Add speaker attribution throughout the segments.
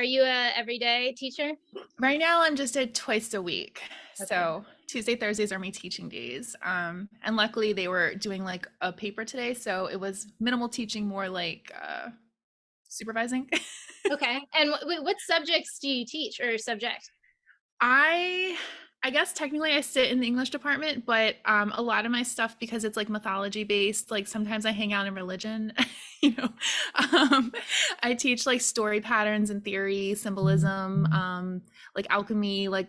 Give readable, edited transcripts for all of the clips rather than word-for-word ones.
Speaker 1: Are you a everyday teacher?
Speaker 2: Right now, I'm just at twice a week.
Speaker 1: Okay.
Speaker 2: So Tuesday, Thursdays are my teaching days. And luckily they were doing like a paper today, so it was minimal teaching, more like supervising.
Speaker 1: Okay. And what subjects do you teach or subject?
Speaker 2: I I guess technically I sit in the English department, but a lot of my stuff, because it's like mythology based, like sometimes I hang out in religion, you know. Um, I teach like story patterns and theory, symbolism, like alchemy, like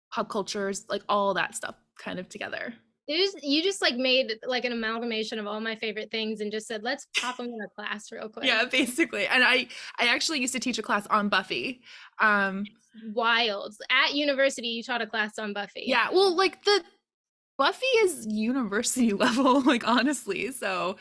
Speaker 2: pop cultures, like all that stuff kind of together.
Speaker 1: You just like made like an amalgamation of all my favorite things and just said, let's pop them in a class real quick.
Speaker 2: Yeah, basically. And I actually used to teach a class on Buffy. Um,
Speaker 1: Wild. At university, you taught a class on Buffy.
Speaker 2: yeah, well, like the Buffy is university level, like honestly. So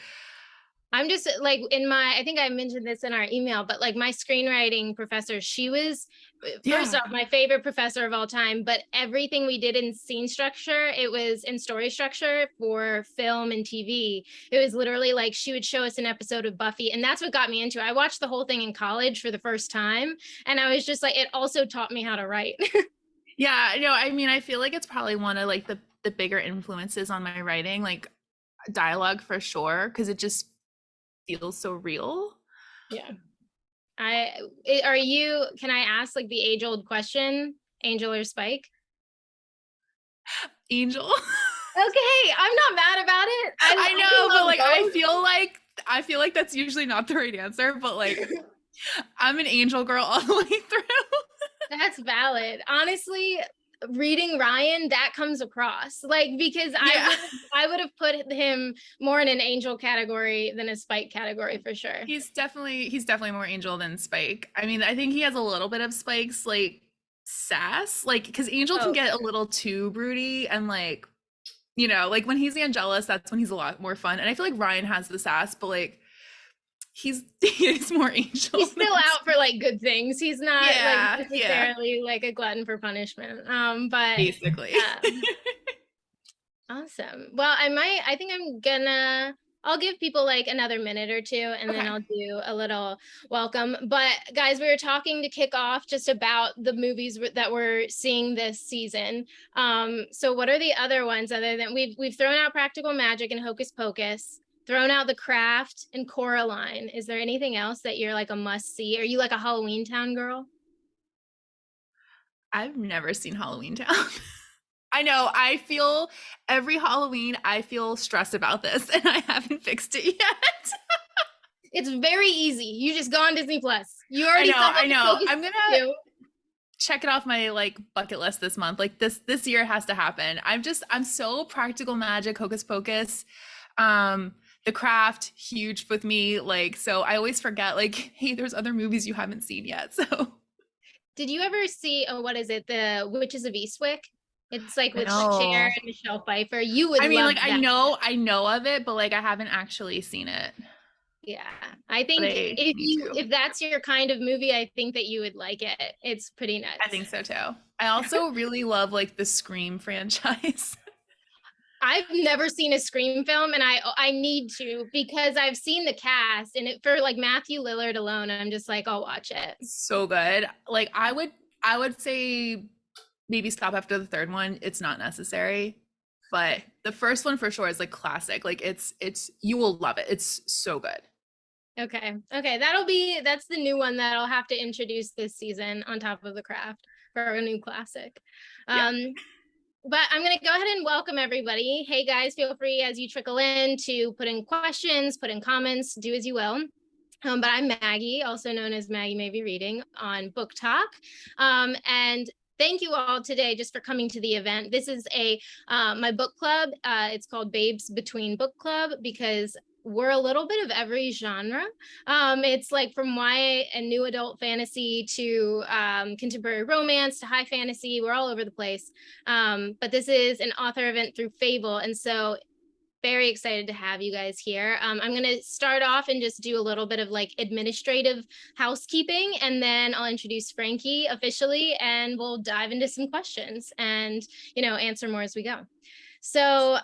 Speaker 1: I'm just like I think I mentioned this in our email, but like my screenwriting professor, she was first
Speaker 2: yeah.
Speaker 1: off my favorite professor of all time, but everything we did in scene structure, it was in story structure for film and TV. It was literally like she would show us an episode of Buffy, and that's what got me into it. I watched the whole thing in college for the first time, and I was just like, it also taught me how to write.
Speaker 2: Yeah, no, I mean, I feel like it's probably one of like the bigger influences on my writing, like dialogue for sure, because it just feels so real.
Speaker 1: Yeah. Can I ask like the age old question, Angel or Spike?
Speaker 2: Angel.
Speaker 1: Okay, I'm not mad about it.
Speaker 2: I
Speaker 1: I can
Speaker 2: know, but
Speaker 1: love
Speaker 2: like
Speaker 1: both.
Speaker 2: I feel like that's usually not the right answer, but like I'm an angel girl all the way through.
Speaker 1: That's valid. Honestly, reading Ryan, that comes across like because
Speaker 2: Yeah.
Speaker 1: I would have put him more in an angel category than a Spike category for sure.
Speaker 2: He's definitely more angel than Spike. I mean, I think he has a little bit of Spike's like sass, like because Angel can
Speaker 1: Oh,
Speaker 2: get a little too broody and like, like when he's Angelus, that's when he's a lot more fun. And I feel like Ryan has the sass, but like he's more angel
Speaker 1: he's
Speaker 2: than
Speaker 1: still out for like good things. He's not like
Speaker 2: yeah,
Speaker 1: necessarily like a glutton for punishment. But
Speaker 2: basically.
Speaker 1: awesome. Well, I think I'll give people like another minute or two and then
Speaker 2: Okay.
Speaker 1: I'll do a little welcome. But guys, we were talking to kick off just about the movies that we're seeing this season. So what are the other ones other than we've thrown out Practical Magic and Hocus Pocus, thrown out The Craft and Coraline. Is there anything else that you're like a must see? Are you like a Halloween Town girl?
Speaker 2: I've never seen Halloween Town. I know. I feel every Halloween, I feel stressed about this, and I haven't fixed it yet.
Speaker 1: It's very easy. You just go on Disney Plus. You already
Speaker 2: I know. I'm gonna
Speaker 1: do.
Speaker 2: check it off my like bucket list this month. Like this year has to happen. I'm so Practical Magic, Hocus Pocus, The Craft, huge with me. Like, so I always forget, like, hey, there's other movies you haven't seen yet. So
Speaker 1: Did you ever see, oh, what is it? The Witches of Eastwick? It's like with Cher
Speaker 2: no.
Speaker 1: and Michelle Pfeiffer. You would
Speaker 2: I mean,
Speaker 1: love
Speaker 2: like
Speaker 1: that.
Speaker 2: I know of it, but like I haven't actually seen it.
Speaker 1: Yeah. I
Speaker 2: But
Speaker 1: think
Speaker 2: I need to.
Speaker 1: if that's your kind of movie, I think that you would like it. It's pretty
Speaker 2: I
Speaker 1: nuts.
Speaker 2: think so too. I also really love like the Scream franchise.
Speaker 1: I've never seen a Scream film and I need to because I've seen the cast and for like Matthew Lillard alone, I'm just like, I'll watch it.
Speaker 2: So good. Like I would say maybe stop after the third one. It's not necessary. But the first one for sure is like classic. Like it's you will love it. It's so good.
Speaker 1: Okay. That's the new one that I'll have to introduce this season on top of The Craft for a new classic.
Speaker 2: Yeah.
Speaker 1: But I'm going to go ahead and welcome everybody. Hey guys, feel free as you trickle in to put in questions, put in comments, do as you will. But I'm Maggie, also known as MaggieMaeBeReading on BookTok. And thank you all today just for coming to the event. This is my book club. It's called Babes Between Book Club because we're a little bit of every genre. It's like from YA and new adult fantasy to contemporary romance to high fantasy. We're all over the place. But this is an author event through Fable. And so very excited to have you guys here. I'm going to start off and just do a little bit of like administrative housekeeping, and then I'll introduce Frankie officially, and we'll dive into some questions and, answer more as we go. So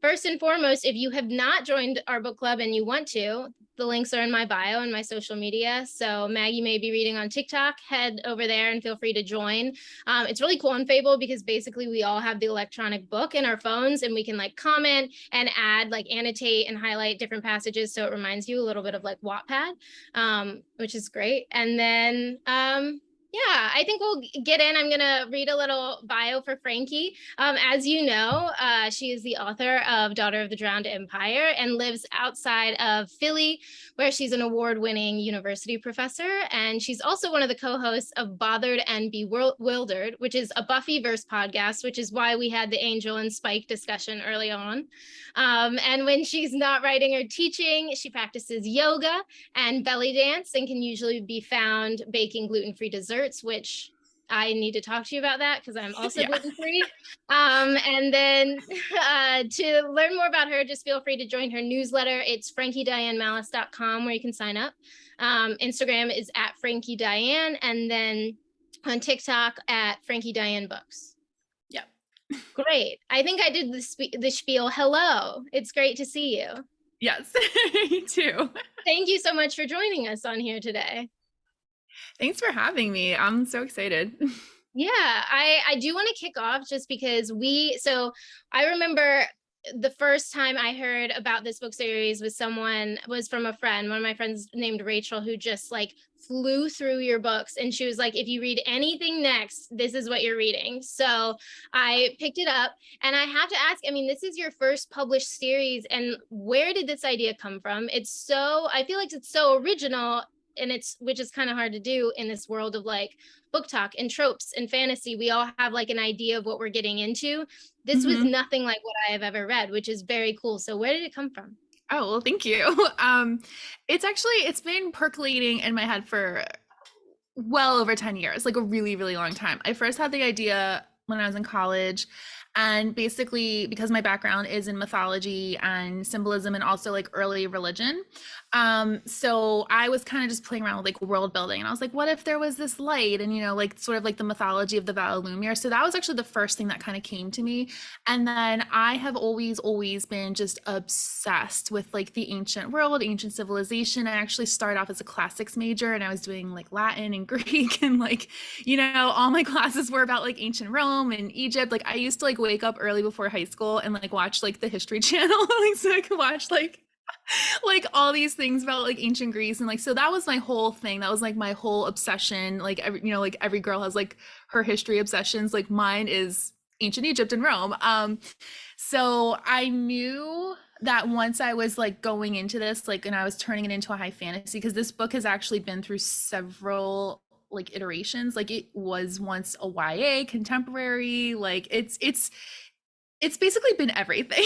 Speaker 1: first and foremost, if you have not joined our book club and you want to, the links are in my bio and my social media. So Maggie may be reading on TikTok. Head over there and feel free to join. It's really cool on Fable because basically we all have the electronic book in our phones, and we can like comment and add, like annotate and highlight different passages. So it reminds you a little bit of like Wattpad, which is great. And then yeah, I think we'll get in. I'm going to read a little bio for Frankie. As you know, she is the author of Daughter of the Drowned Empire and lives outside of Philly, where she's an award-winning university professor. And she's also one of the co-hosts of Bothered and Bewildered, which is a Buffyverse podcast, which is why we had the Angel and Spike discussion early on. And when she's not writing or teaching, she practices yoga and belly dance, and can usually be found baking gluten-free desserts, which I need to talk to you about that because I'm also gluten-free. And then to learn more about her, just feel free to join her newsletter. It's FrankieDianeMallis.com, where you can sign up. Instagram is at Frankie Diane, and then on TikTok at Frankie Diane Books.
Speaker 2: Yep.
Speaker 1: Great. I think I did the spiel. Hello. It's great to see you.
Speaker 2: Yes, you too.
Speaker 1: Thank you so much for joining us on here today.
Speaker 2: Thanks for having me. I'm so excited.
Speaker 1: Yeah, I do want to kick off just because so I remember the first time I heard about this book series was from a friend, one of my friends named Rachel, who just like flew through your books, and she was like, if you read anything next, this is what you're reading. So I picked it up, and I have to ask, I mean, this is your first published series, and where did this idea come from? I feel like it's so original, and which is kind of hard to do in this world of like book talk and tropes and fantasy. We all have like an idea of what we're getting into. This was nothing like what I have ever read, which is very cool. So where did it come from?
Speaker 2: Oh, well, thank you. It's been percolating in my head for well over 10 years, like a really, really long time. I first had the idea when I was in college. And basically, because my background is in mythology and symbolism and also like early religion, so I was kind of just playing around with like world building. And I was like, what if there was this light and, like sort of like the mythology of the Val Lumiere. So that was actually the first thing that kind of came to me. And then I have always been just obsessed with like the ancient world, ancient civilization. I actually started off as a classics major, and I was doing like Latin and Greek, and like, all my classes were about like ancient Rome and Egypt. Like I used to like wake up early before high school and like watch like the History Channel, like so I could watch like all these things about like ancient Greece. And like so that was my whole thing. That was like my whole obsession. Like every girl has like her history obsessions. Like mine is ancient Egypt and Rome. So I knew that once I was like going into this, like, and I was turning it into a high fantasy, because this book has actually been through several like iterations. Like it was once a YA contemporary, like it's basically been everything.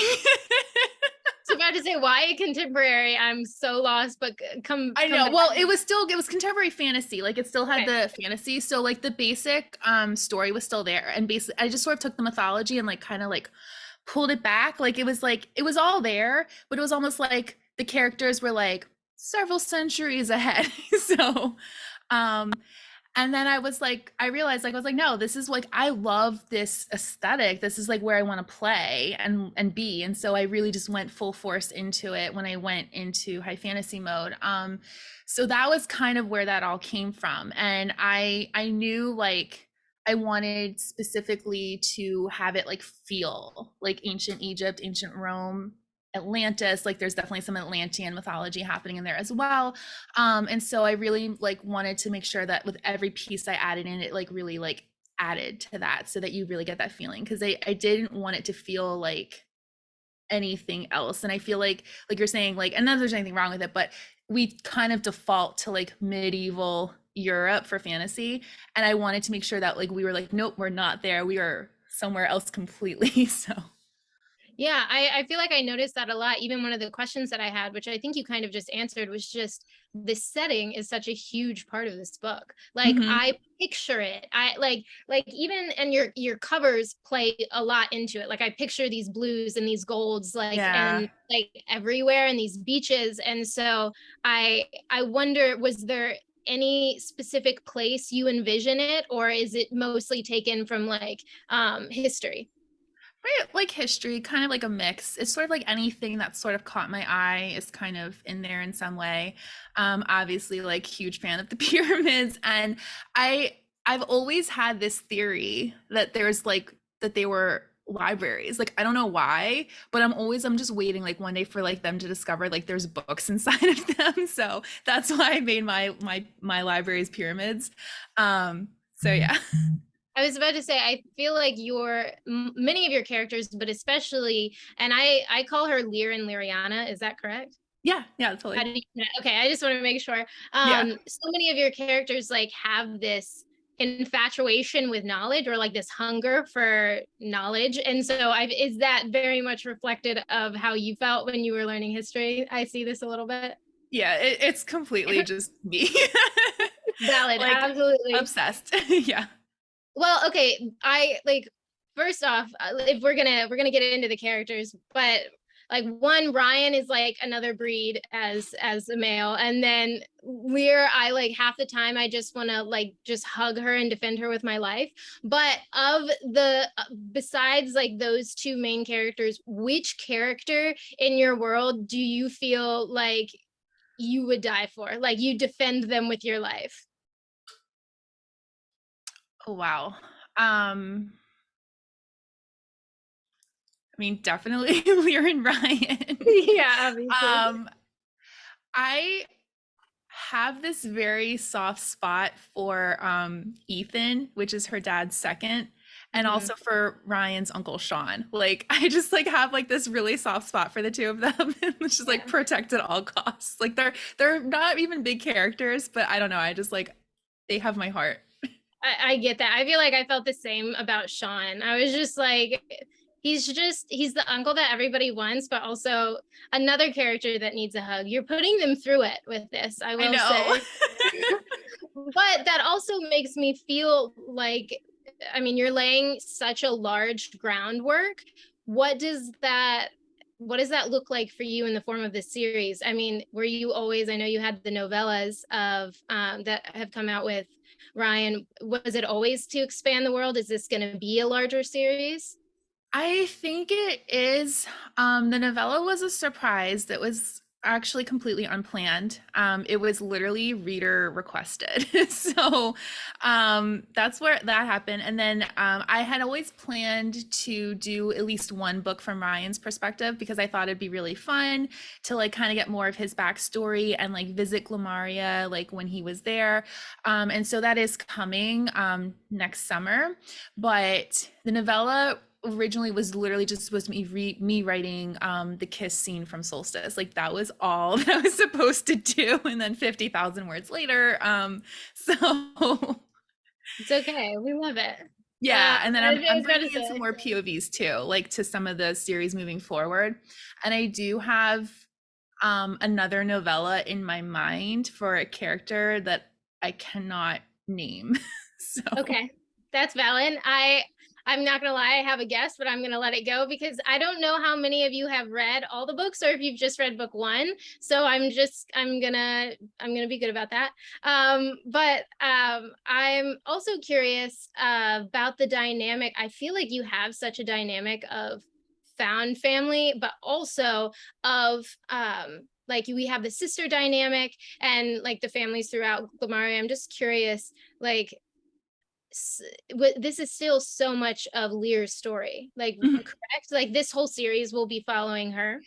Speaker 1: So about to say YA contemporary, I'm so lost, but
Speaker 2: I know. Well, it was contemporary fantasy. Like it still had the fantasy. So like the basic story was still there. And basically I just sort of took the mythology and like kind of like pulled it back. Like it was all there, but it was almost like the characters were like several centuries ahead. So and then I realized like, I was like, no, this is like, I love this aesthetic. This is like where I want to play and be. And so I really just went full force into it when I went into high fantasy mode. So that was kind of where that all came from. And I knew like I wanted specifically to have it like feel like ancient Egypt, ancient Rome, Atlantis. Like there's definitely some Atlantean mythology happening in there as well. And so I really like wanted to make sure that with every piece I added in, it like really like added to that, so that you really get that feeling. Because I didn't want it to feel like anything else. And I feel like you're saying, like, and not that there's anything wrong with it, but we kind of default to like medieval Europe for fantasy. And I wanted to make sure that like we were like, nope, we're not there. We are somewhere else completely. So
Speaker 1: yeah, I feel like I noticed that a lot. Even one of the questions that I had, which I think you kind of just answered, was just the setting is such a huge part of this book. Like I picture it. I like even, and your covers play a lot into it. Like I picture these blues and these golds, like and like everywhere, and these beaches. And so I wonder, was there any specific place you envision it, or is it mostly taken from like history?
Speaker 2: Right, like history, kind of like a mix. It's sort of like anything that sort of caught my eye is kind of in there in some way. Obviously, like huge fan of the pyramids, and I I've always had this theory that there's like that they were libraries. Like I don't know why, but I'm just waiting like one day for like them to discover like there's books inside of them. So that's why I made my libraries pyramids. So yeah.
Speaker 1: I was about to say, I feel like many of your characters, but especially, and I call her Lear and Liriana. Is that correct?
Speaker 2: Yeah,
Speaker 1: How
Speaker 2: totally.
Speaker 1: do you, okay, I just want to make sure.
Speaker 2: Yeah.
Speaker 1: So many of your characters like have this infatuation with knowledge or like this hunger for knowledge. And so is that very much reflected of how you felt when you were learning history? I see this a little bit.
Speaker 2: Yeah, it's completely just me.
Speaker 1: Valid,
Speaker 2: Like
Speaker 1: absolutely.
Speaker 2: obsessed. Yeah.
Speaker 1: Well, okay, I like first off, if we're gonna get into the characters, but like one, Ryan is like another breed as a male, and then Lear, I like half the time I just want to like just hug her and defend her with my life. But of the besides like those two main characters, which character in your world do you feel like you would die for? Like you defend them with your life?
Speaker 2: Oh wow. I mean, definitely Lear and Ryan.
Speaker 1: Yeah, obviously.
Speaker 2: Um, I have this very soft spot for Ethan, which is her dad's second, and
Speaker 1: Mhm.
Speaker 2: also for Ryan's uncle Sean. Like I just like have like this really soft spot for the two of them. And it's just like
Speaker 1: Yeah.
Speaker 2: protect at all costs. Like they're not even big characters, but I don't know. I just like they have my heart.
Speaker 1: I get that. I feel like I felt the same about Sean. I was just like, he's the uncle that everybody wants, but also another character that needs a hug. You're putting them through it with this, I
Speaker 2: I
Speaker 1: will
Speaker 2: know.
Speaker 1: say. But that also makes me feel like, I mean, you're laying such a large groundwork. What does that what does that look like for you in the form of this series? I mean, were you always, I know you had the novellas of that have come out with Ryan. Was it always to expand the world? Is this going to be a larger series?
Speaker 2: I think it is. The novella was a surprise that was actually completely unplanned. It was literally reader requested. So that's where that happened. And then I had always planned to do at least one book from Ryan's perspective because I thought it'd be really fun to like kind of get more of his backstory and like visit Glomaria like when he was there. And so that is coming next summer. But the novella originally was literally just supposed to be me writing the kiss scene from Solstice. Like that was all that I was supposed to do, and then 50,000 words later. So
Speaker 1: It's okay. We love it.
Speaker 2: yeah, and then
Speaker 1: I
Speaker 2: I'm
Speaker 1: was about to
Speaker 2: bringing in some
Speaker 1: say.
Speaker 2: more POVs too, like to some of the series moving forward, and I do have another novella in my mind for a character that I cannot name. So
Speaker 1: Okay, that's valid. I'm not gonna lie, I have a guess, but I'm gonna let it go because I don't know how many of you have read all the books or if you've just read book one. So I'm gonna be good about that. But I'm also curious about the dynamic. I feel like you have such a dynamic of found family, but also of like we have the sister dynamic and like the families throughout Glomaria. I'm just curious, like this is still so much of Lear's story. Like,
Speaker 2: mhm.
Speaker 1: correct? Like this whole series will be following her.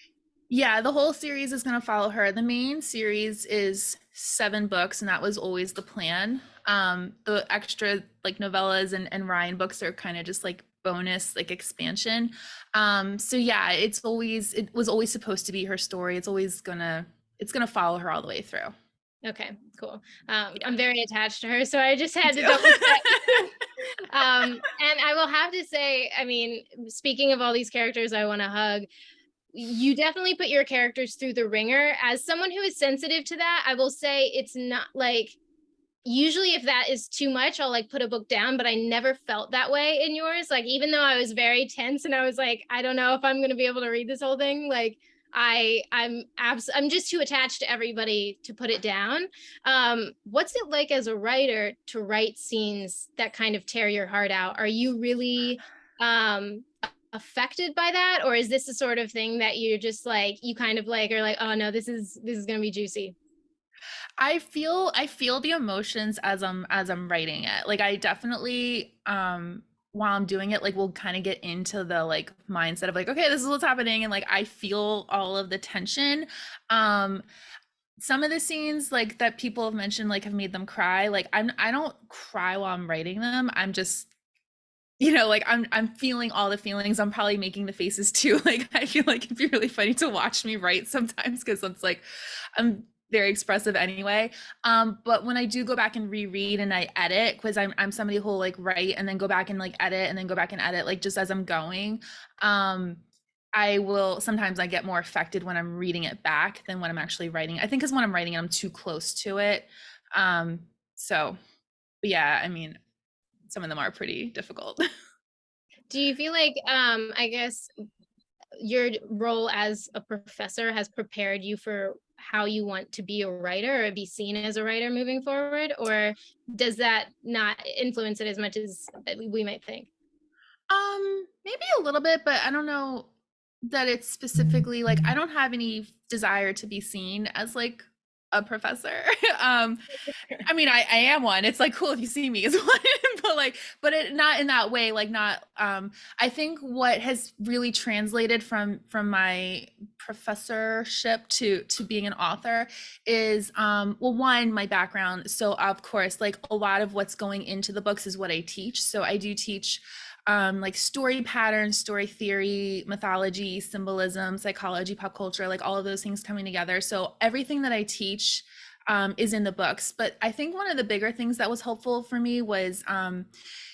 Speaker 2: Yeah, the whole series is going to follow her. The main series is 7 books, and that was always the plan. The extra like novellas and Ryan books are kind of just like bonus like expansion. So yeah, it was always supposed to be her story. It's gonna follow her all the way through.
Speaker 1: Okay, cool.
Speaker 2: Yeah,
Speaker 1: I'm very attached to her, so I just
Speaker 2: me
Speaker 1: had to
Speaker 2: too.
Speaker 1: double check. And I will have to say, I mean, speaking of all these characters I want to hug, you definitely put your characters through the ringer. As someone who is sensitive to that, I will say it's not like usually if that is too much, I'll like put a book down, but I never felt that way in yours. Like even though I was very tense and I was like, I don't know if I'm going to be able to read this whole thing, like I'm just too attached to everybody to put it down. What's it like as a writer to write scenes that kind of tear your heart out? Are you really affected by that, or is this the sort of thing that you're just like, you kind of like are like, oh no, this is gonna be juicy?
Speaker 2: I feel the emotions as I'm writing it. Like I definitely while I'm doing it, like we'll kind of get into the like mindset of like, okay, this is what's happening, and like I feel all of the tension. Um some of the scenes like that people have mentioned like have made them cry. Like I don't cry while I'm writing them. I'm just like I'm feeling all the feelings. I'm probably making the faces too. Like I feel like it'd be really funny to watch me write sometimes because it's like I'm very expressive anyway. But when I do go back and reread and I edit, because I'm somebody who'll like write and then go back and like edit and then go back and edit like just as I'm going. Um I will sometimes I get more affected when I'm reading it back than when I'm actually writing. I think because when I'm writing it, I'm too close to it. Um so but yeah, I mean some of them are pretty difficult.
Speaker 1: Do you feel like, I guess your role as a professor has prepared you for how you want to be a writer or be seen as a writer moving forward, or does that not influence it as much as we might think?
Speaker 2: Maybe a little bit, but I don't know that it's specifically like I don't have any desire to be seen as like a professor. um I mean, I am one. It's like cool if you see me as one, but like, but it not in that way. Like, not. I think what has really translated from my professorship to being an author is, well, one, my background. So of course, like a lot of what's going into the books is what I teach. So I do teach like story patterns, story theory, mythology, symbolism, psychology, pop culture, like all of those things coming together. So everything that I teach is in the books. But I think one of the bigger things that was helpful for me was,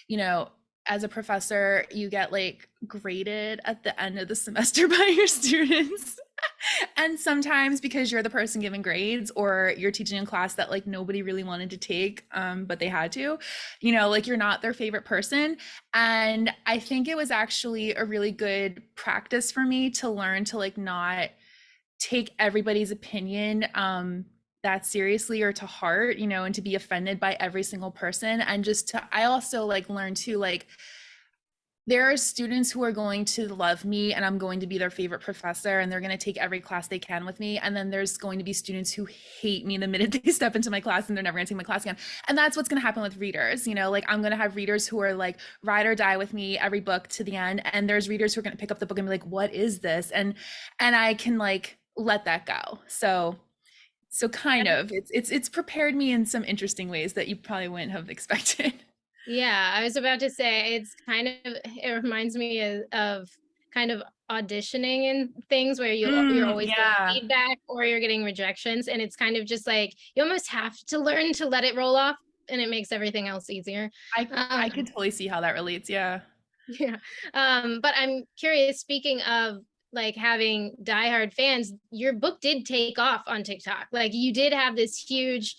Speaker 2: you know, as a professor, you get like graded at the end of the semester by your students. And sometimes because you're the person giving grades or you're teaching a class that like nobody really wanted to take, but they had to, like you're not their favorite person. And I think it was actually a really good practice for me to learn to like not take everybody's opinion that seriously or to heart, and to be offended by every single person. And just to, I also like learned to like, there are students who are going to love me and I'm going to be their favorite professor and they're going to take every class they can with me. And then there's going to be students who hate me the minute they step into my class and they're never going to take my class again. And that's what's going to happen with readers. Like I'm going to have readers who are like ride or die with me every book to the end. And there's readers who are going to pick up the book and be like, what is this? And I can like let that go. So kind of it's prepared me in some interesting ways that you probably wouldn't have expected.
Speaker 1: Yeah, I was about to say it reminds me of kind of auditioning and things where you're always getting
Speaker 2: Yeah.
Speaker 1: feedback or you're getting rejections, and it's kind of just like you almost have to learn to let it roll off, and it makes everything else easier.
Speaker 2: I could totally see how that relates. Yeah.
Speaker 1: Yeah. But I'm curious, speaking of like having diehard fans, your book did take off on TikTok. Like you have this huge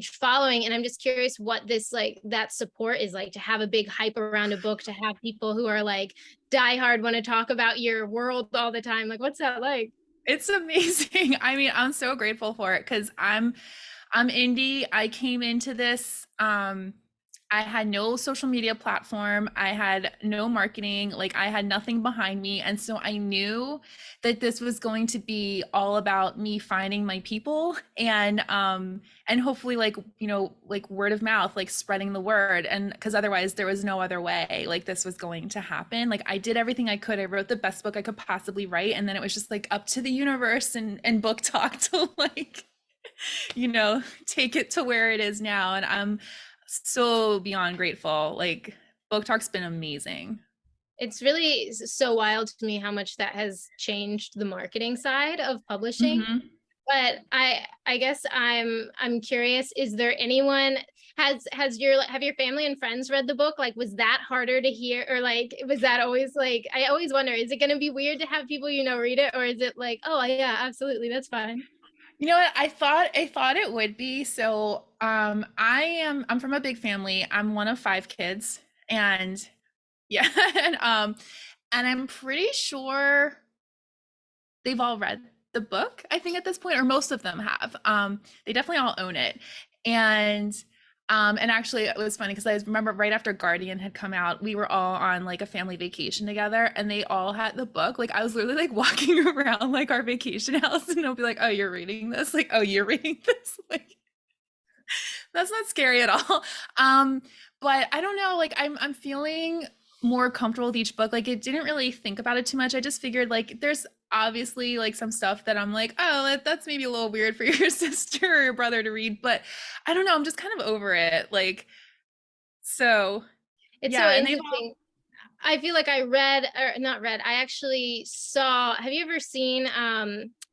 Speaker 1: following, and I'm just curious what this like that support is like, to have a big hype around a book, to have people who are like diehard want to talk about your world all the time. Like, what's that like?
Speaker 2: It's amazing. I mean, I'm so grateful for it because I'm indie. I came into this. I had no social media platform. I had no marketing. Like I had nothing behind me. And so I knew that this was going to be all about me finding my people and hopefully like, like word of mouth, like spreading the word. And because otherwise there was no other way like this was going to happen. Like I did everything I could. I wrote the best book I could possibly write. And then it was just like up to the universe and BookTok to like take it to where it is now. And I'm so beyond grateful. Like BookTok's been amazing.
Speaker 1: It's really so wild to me how much that has changed the marketing side of publishing.
Speaker 2: Mm-hmm.
Speaker 1: But I guess I'm curious, is there anyone, have your family and friends read the book? Like, was that harder to hear, or like was that always like, I always wonder, is it going to be weird to have people read it, or is it like, oh yeah, absolutely, that's fine?
Speaker 2: You know what? I thought it would be. So I'm from a big family. I'm one of 5 kids. And yeah, and I'm pretty sure they've all read the book, I think at this point, or most of them have. They definitely all own it. And And actually, it was funny because I remember right after Guardian had come out, we were all on like a family vacation together, and they all had the book. Like I was literally like walking around like our vacation house, and they'll be like, "Oh, you're reading this?" Like, "Oh, you're reading this?" Like that's not scary at all. But I don't know, like I'm feeling more comfortable with each book. Like it didn't really think about it too much. I just figured like there's obviously like some stuff that I'm like, oh, that's maybe a little weird for your sister or your brother to read, but I don't know, I'm just kind of over it. Like so
Speaker 1: It's so
Speaker 2: yeah, and they've all
Speaker 1: interesting. I feel like I read, or not read, I actually saw, have you ever seen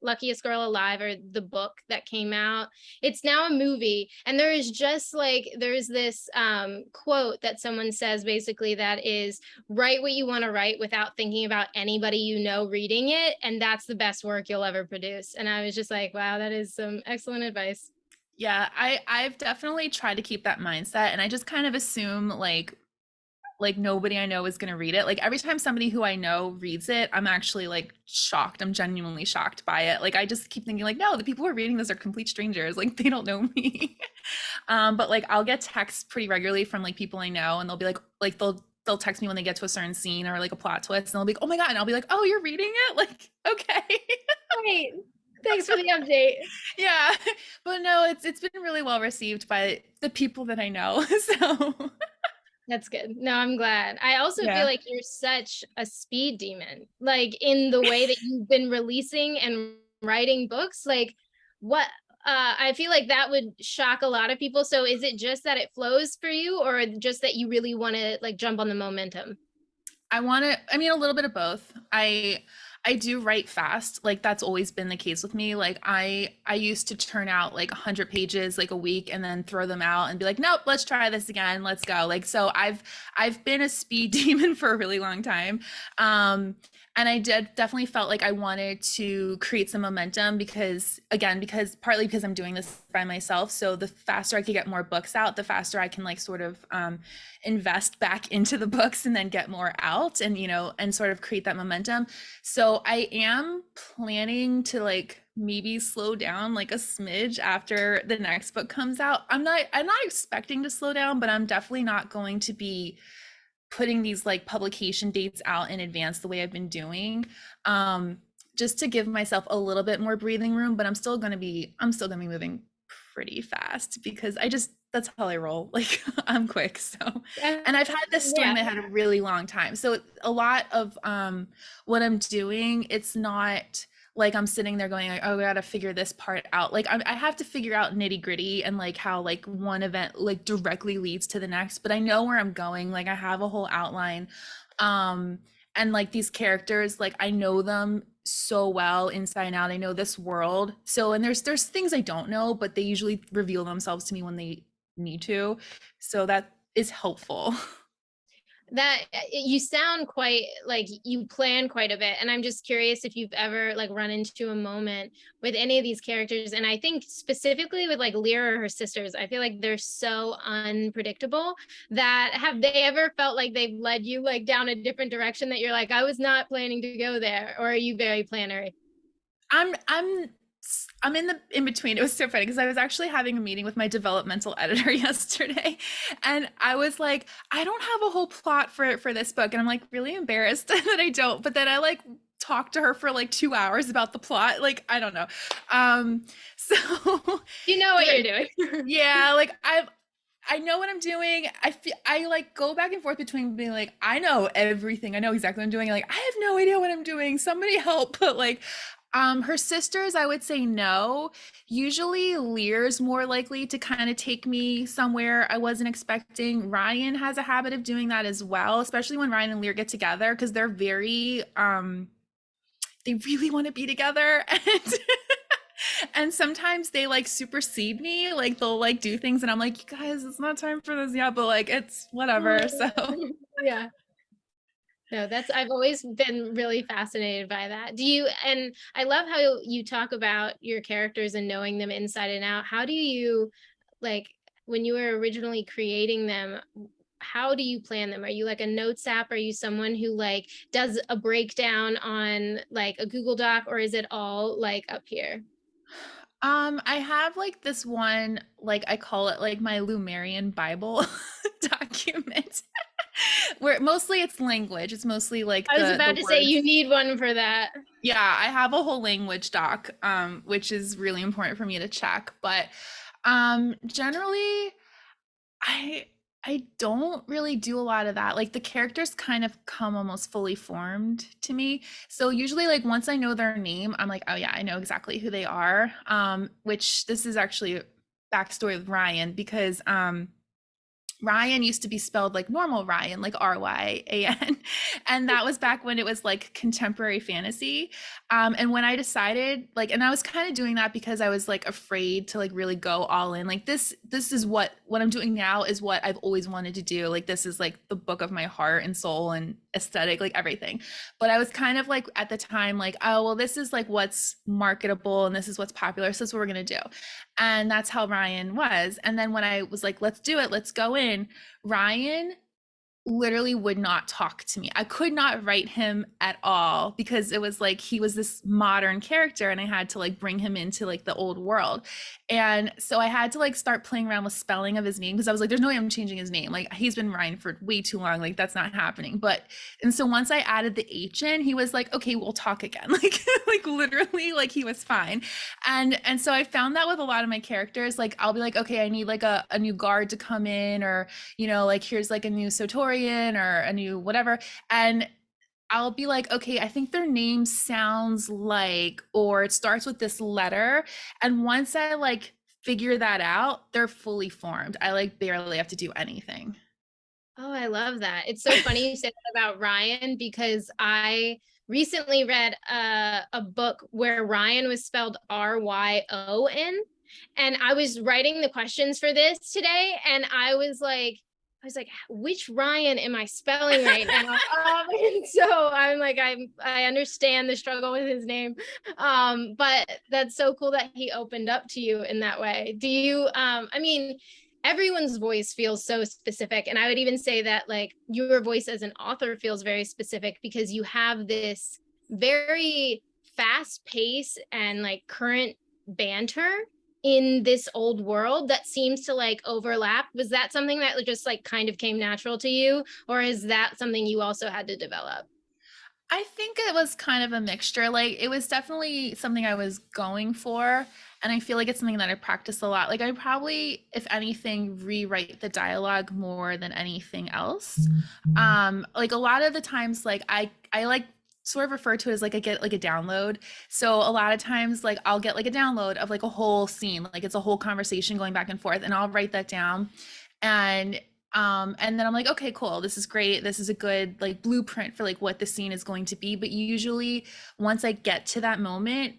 Speaker 1: Luckiest Girl Alive, or the book that came out? It's now a movie, and there is just like, there's this quote that someone says basically that is, write what you want to write without thinking about anybody you know reading it, and that's the best work you'll ever produce. And I was just like, wow, that is some excellent advice.
Speaker 2: yeah, I've definitely tried to keep that mindset, and I just kind of assume like nobody I know is going to read it. Like every time somebody who I know reads it, I'm actually like shocked. I'm genuinely shocked by it. Like I just keep thinking like, no, the people who are reading this are complete strangers. Like they don't know me. But like I'll get texts pretty regularly from like people I know, and they'll be like they'll text me when they get to a certain scene or like a plot twist, and they'll be like, oh my God. And I'll be like, oh, you're reading it? Like, okay.
Speaker 1: Great. Thanks for the update.
Speaker 2: Yeah. But no, it's been really well received by the people that I know. So
Speaker 1: That's good. No, I'm glad. I also feel
Speaker 2: yeah.
Speaker 1: like you're such a speed demon, like in the way that you've been releasing and writing books. Like, what I feel like that would shock a lot of people. So is it just that it flows for you, or just that you really want to like jump on the momentum?
Speaker 2: I want to, I mean, a little bit of both. I do write fast. Like that's always been the case with me. Like I used to turn out like 100 pages like a week and then throw them out and be like, "Nope, let's try this again. Let's go." Like so I've been a speed demon for a really long time. And I did definitely felt like I wanted to create some momentum because again, because partly because I'm doing this by myself. So the faster I could get more books out, the faster I can like sort of invest back into the books and then get more out and and sort of create that momentum. So I am planning to like maybe slow down like a smidge after the next book comes out. I'm not expecting to slow down, but I'm definitely not going to be putting these like publication dates out in advance the way I've been doing. Just to give myself a little bit more breathing room, but I'm still gonna be moving pretty fast because that's how I roll. Like I'm quick. So and I've had this story in
Speaker 1: Yeah.
Speaker 2: my head a really long time. So a lot of what I'm doing, it's not like I'm sitting there going like, oh, we gotta figure this part out. Like I have to figure out nitty gritty and like how like one event like directly leads to the next, but I know where I'm going. Like I have a whole outline. And like these characters, like I know them so well inside and out. I know this world. So and there's things I don't know, but they usually reveal themselves to me when they need to. So that is helpful.
Speaker 1: That you sound quite like you plan quite a bit, and I'm just curious if you've ever like run into a moment with any of these characters. And I think specifically with like Lyra or her sisters, I feel like they're so unpredictable. That have they ever felt like they've led you like down a different direction that you're like, I was not planning to go there? Or are you very plannery?
Speaker 2: I'm I'm in between. It was so funny because I was actually having a meeting with my developmental editor yesterday, and I was like, I don't have a whole plot for this book, and I'm like really embarrassed that I don't. But then I like talked to her for like 2 hours about the plot. Like I don't know. So
Speaker 1: You know what you're doing.
Speaker 2: yeah, like I know what I'm doing. I like go back and forth between being like, I know everything. I know exactly what I'm doing. Like, I have no idea what I'm doing. Somebody help. But like, her sisters, I would say no. Usually Lear's more likely to kind of take me somewhere I wasn't expecting. Ryan has a habit of doing that as well, especially when Ryan and Lear get together because they're very they really want to be together and and sometimes they like supersede me, like they'll like do things and I'm like, you guys, it's not time for this yet, but like it's whatever. So
Speaker 1: Yeah. No, that's I've always been really fascinated by that. Do you, and I love how you talk about your characters and knowing them inside and out. How do you like when you were originally creating them, how do you plan them? Are you like a notes app? Are you someone who like does a breakdown on like a Google Doc, or is it all like up here?
Speaker 2: I have like this one, like I call it like my Lumerian Bible document, where mostly it's language. It's mostly like
Speaker 1: I was
Speaker 2: the
Speaker 1: about to say
Speaker 2: words.
Speaker 1: you need one for that.
Speaker 2: Yeah, I have a whole language doc, which is really important for me to check. But generally, I I don't really do a lot of that. Like the characters kind of come almost fully formed to me. So usually like once I know their name, I'm like, oh yeah, I know exactly who they are. Which this is actually a backstory with Ryan because Ryan used to be spelled like normal Ryan, like Ryan. And that was back when it was like contemporary fantasy. And when I decided, like, and I was kind of doing that because I was like afraid to like really go all in. Like this is what I'm doing now is what I've always wanted to do. Like this is like the book of my heart and soul and aesthetic, like everything. But I was kind of like at the time, like, oh well, this is like what's marketable and this is what's popular. So this is what we're gonna do. And that's how Ryan was. And then when I was like, let's do it, let's go in, Ryan literally would not talk to me. I could not write him at all because it was like he was this modern character and I had to like bring him into like the old world. And so I had to like start playing around with spelling of his name because I was like, there's no way I'm changing his name. Like he's been Ryan for way too long. Like that's not happening. But and so once I added the H in, he was like, okay, we'll talk again. Like literally like he was fine. And so I found that with a lot of my characters, like I'll be like, okay, I need like a new guard to come in or like here's like a new Sotorian or a new whatever. And I'll be like, okay, I think their name sounds like, or it starts with this letter. And once I like figure that out, they're fully formed. I like barely have to do anything.
Speaker 1: Oh, I love that. It's so funny you said that about Ryan because I recently read a book where Ryan was spelled Ryon. And I was writing the questions for this today, and I was like, which Ryan am I spelling right now? And so I'm like, I understand the struggle with his name. But that's so cool that he opened up to you in that way. Do you I mean, everyone's voice feels so specific. And I would even say that like your voice as an author feels very specific because you have this very fast pace and like current banter in this old world that seems to like overlap. Was that something that just like kind of came natural to you, or is that something you also had to develop?
Speaker 2: I think it was kind of a mixture. Like it was definitely something I was going for. And I feel like it's something that I practice a lot. Like I probably, if anything, rewrite the dialogue more than anything else. Like a lot of the times, like I like sort of refer to it as like I get like a download. So a lot of times like I'll get like a download of like a whole scene, like it's a whole conversation going back and forth, and I'll write that down. And then I'm like, okay, cool, this is great, this is a good like blueprint for like what the scene is going to be. But usually once I get to that moment,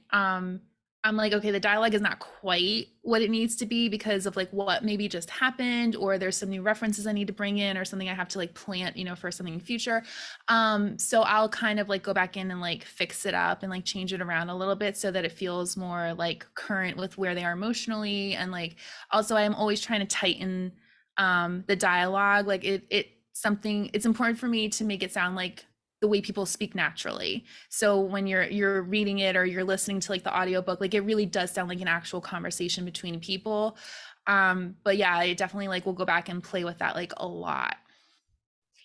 Speaker 2: I'm like, okay, the dialogue is not quite what it needs to be because of like what maybe just happened, or there's some new references I need to bring in, or something I have to like plant, for something in future. So I'll kind of like go back in and like fix it up and like change it around a little bit so that it feels more like current with where they are emotionally. And like also I'm always trying to tighten the dialogue. Like it's important for me to make it sound like the way people speak naturally. So when you're reading it or you're listening to like the audiobook, like it really does sound like an actual conversation between people. But yeah, I definitely like will go back and play with that like a lot.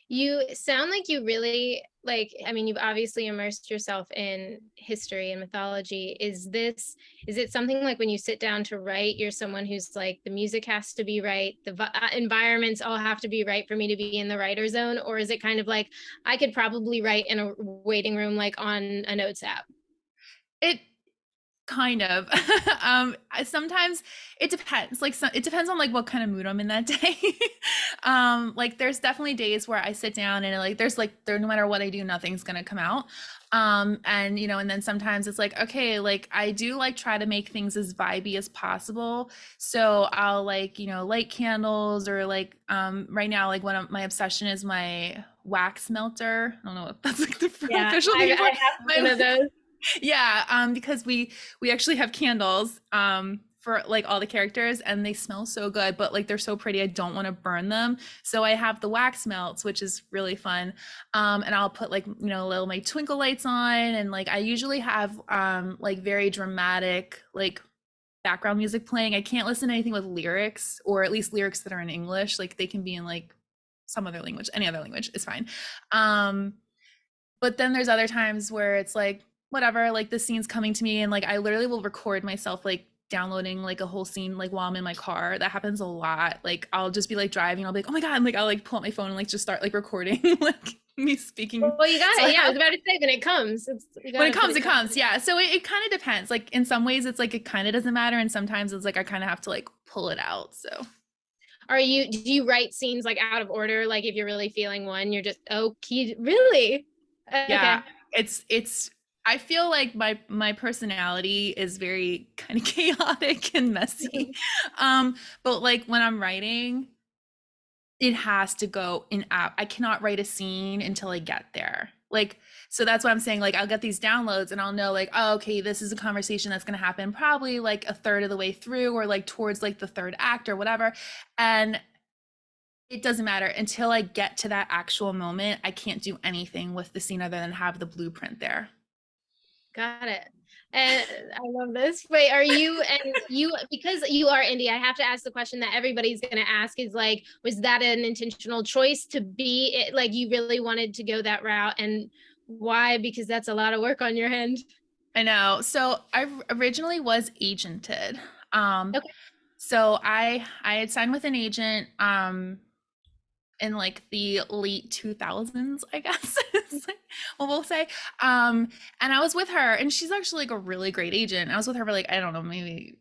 Speaker 1: You sound like you really like, I mean, you've obviously immersed yourself in history and mythology. Is it something like when you sit down to write, you're someone who's like, the music has to be right, the environments all have to be right for me to be in the writer zone? Or is it kind of like, I could probably write in a waiting room, like on a notes app?
Speaker 2: It kind of. Sometimes it depends. Like it depends on like what kind of mood I'm in that day. Like there's definitely days where I sit down and like there's like there no matter what I do, nothing's gonna come out. And and then sometimes it's like, okay, like I do like try to make things as vibey as possible. So I'll like, light candles or like right now, like one of my obsession is my wax melter. I don't know if that's like the
Speaker 1: Yeah,
Speaker 2: official
Speaker 1: I
Speaker 2: name for it.
Speaker 1: have one
Speaker 2: My
Speaker 1: of those.
Speaker 2: yeah, because we actually have candles for like all the characters, and they smell so good, but like they're so pretty, I don't want to burn them. So I have the wax melts, which is really fun. And I'll put like, little my twinkle lights on, and like I usually have like very dramatic like background music playing. I can't listen to anything with lyrics, or at least lyrics that are in English. Like they can be in like some other language, any other language is fine. But then there's other times where it's like, whatever, like the scene's coming to me and like I literally will record myself like downloading like a whole scene like while I'm in my car. That happens a lot. Like I'll just be like driving, I'll be like, oh my God, and like I'll like pull out my phone and like just start like recording like me speaking.
Speaker 1: Well, you got
Speaker 2: So
Speaker 1: it. Yeah, I was about to say when it comes,
Speaker 2: when it comes, it comes. Yeah. So it kind of depends. Like in some ways it's like it kind of doesn't matter. And sometimes it's like I kind of have to like pull it out. So
Speaker 1: do you write scenes like out of order? Like if you're really feeling one, you're just, oh, really?
Speaker 2: yeah,
Speaker 1: Okay.
Speaker 2: it's I feel like my personality is very kind of chaotic and messy. But like when I'm writing, it has to go in app. I cannot write a scene until I get there. Like, so that's why I'm saying like I'll get these downloads and I'll know like, oh, okay, this is a conversation that's going to happen probably like a third of the way through or like towards like the third act or whatever. And it doesn't matter until I get to that actual moment. I can't do anything with the scene other than have the blueprint there.
Speaker 1: Got it. And I love this. Wait, are you, and you, because you are indie, I have to ask the question that everybody's going to ask is like, was that an intentional choice to be it? Like you really wanted to go that route, and why? Because that's a lot of work on your hand.
Speaker 2: I know. So I originally was agented.
Speaker 1: Okay.
Speaker 2: So I had signed with an agent in like the late 2000s, I guess. What we'll say. And I was with her, and she's actually like a really great agent. I was with her for like, I don't know, maybe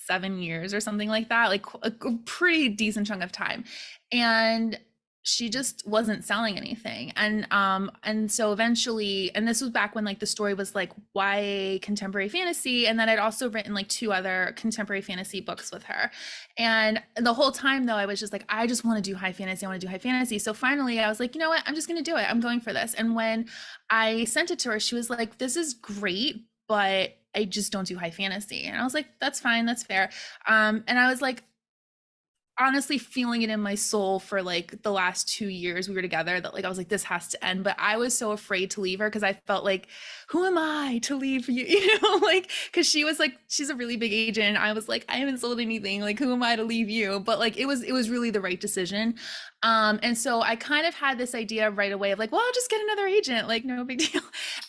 Speaker 2: 7 years or something like that, like a pretty decent chunk of time. And she just wasn't selling anything. And so eventually, and this was back when like the story was like YA contemporary fantasy, and then I'd also written like 2 other contemporary fantasy books with her. And the whole time though, I was just like, I just want to do high fantasy. I want to do high fantasy. So finally I was like, you know what, I'm just going to do it. I'm going for this. And when I sent it to her, she was like, this is great, but I just don't do high fantasy. And I was like, that's fine, that's fair. And I was like, honestly feeling it in my soul for like the last 2 years we were together that like I was like, this has to end. But I was so afraid to leave her because I felt like, who am I to leave you? You know, like because she was like, she's a really big agent. I was like, I haven't sold anything. Like, who am I to leave you? But like it was really the right decision. And so I kind of had this idea right away of like, well, I'll just get another agent, like no big deal.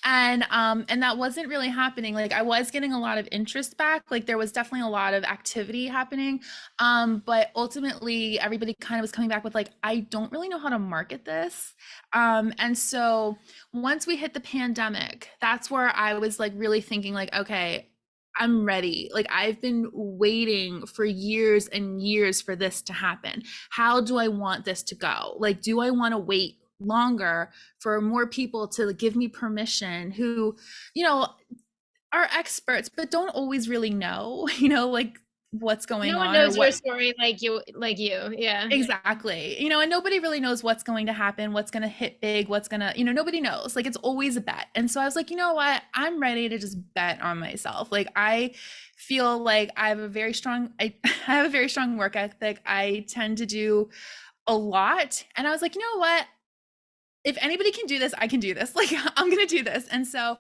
Speaker 2: And that wasn't really happening. Like I was getting a lot of interest back. Like there was definitely a lot of activity happening. But ultimately everybody kind of was coming back with like, I don't really know how to market this. And so once we hit the pandemic, that's where I was like really thinking like, okay, I'm ready. Like I've been waiting for years and years for this to happen. How do I want this to go? Like, do I want to wait longer for more people to give me permission who, you know, are experts, but don't always really know, you know, like what's going
Speaker 1: No one
Speaker 2: on or
Speaker 1: knows your
Speaker 2: what
Speaker 1: story like you. Yeah.
Speaker 2: exactly, you know, and nobody really knows what's going to happen, what's going to hit big, what's going to, you know, nobody knows. Like it's always a bet. And so I was like, you know what? I'm ready to just bet on myself. Like I feel like I have a very strong I have a very strong work ethic. I tend to do a lot. And I was like, you know what? If anybody can do this, I can do this. Like I'm going to do this. And so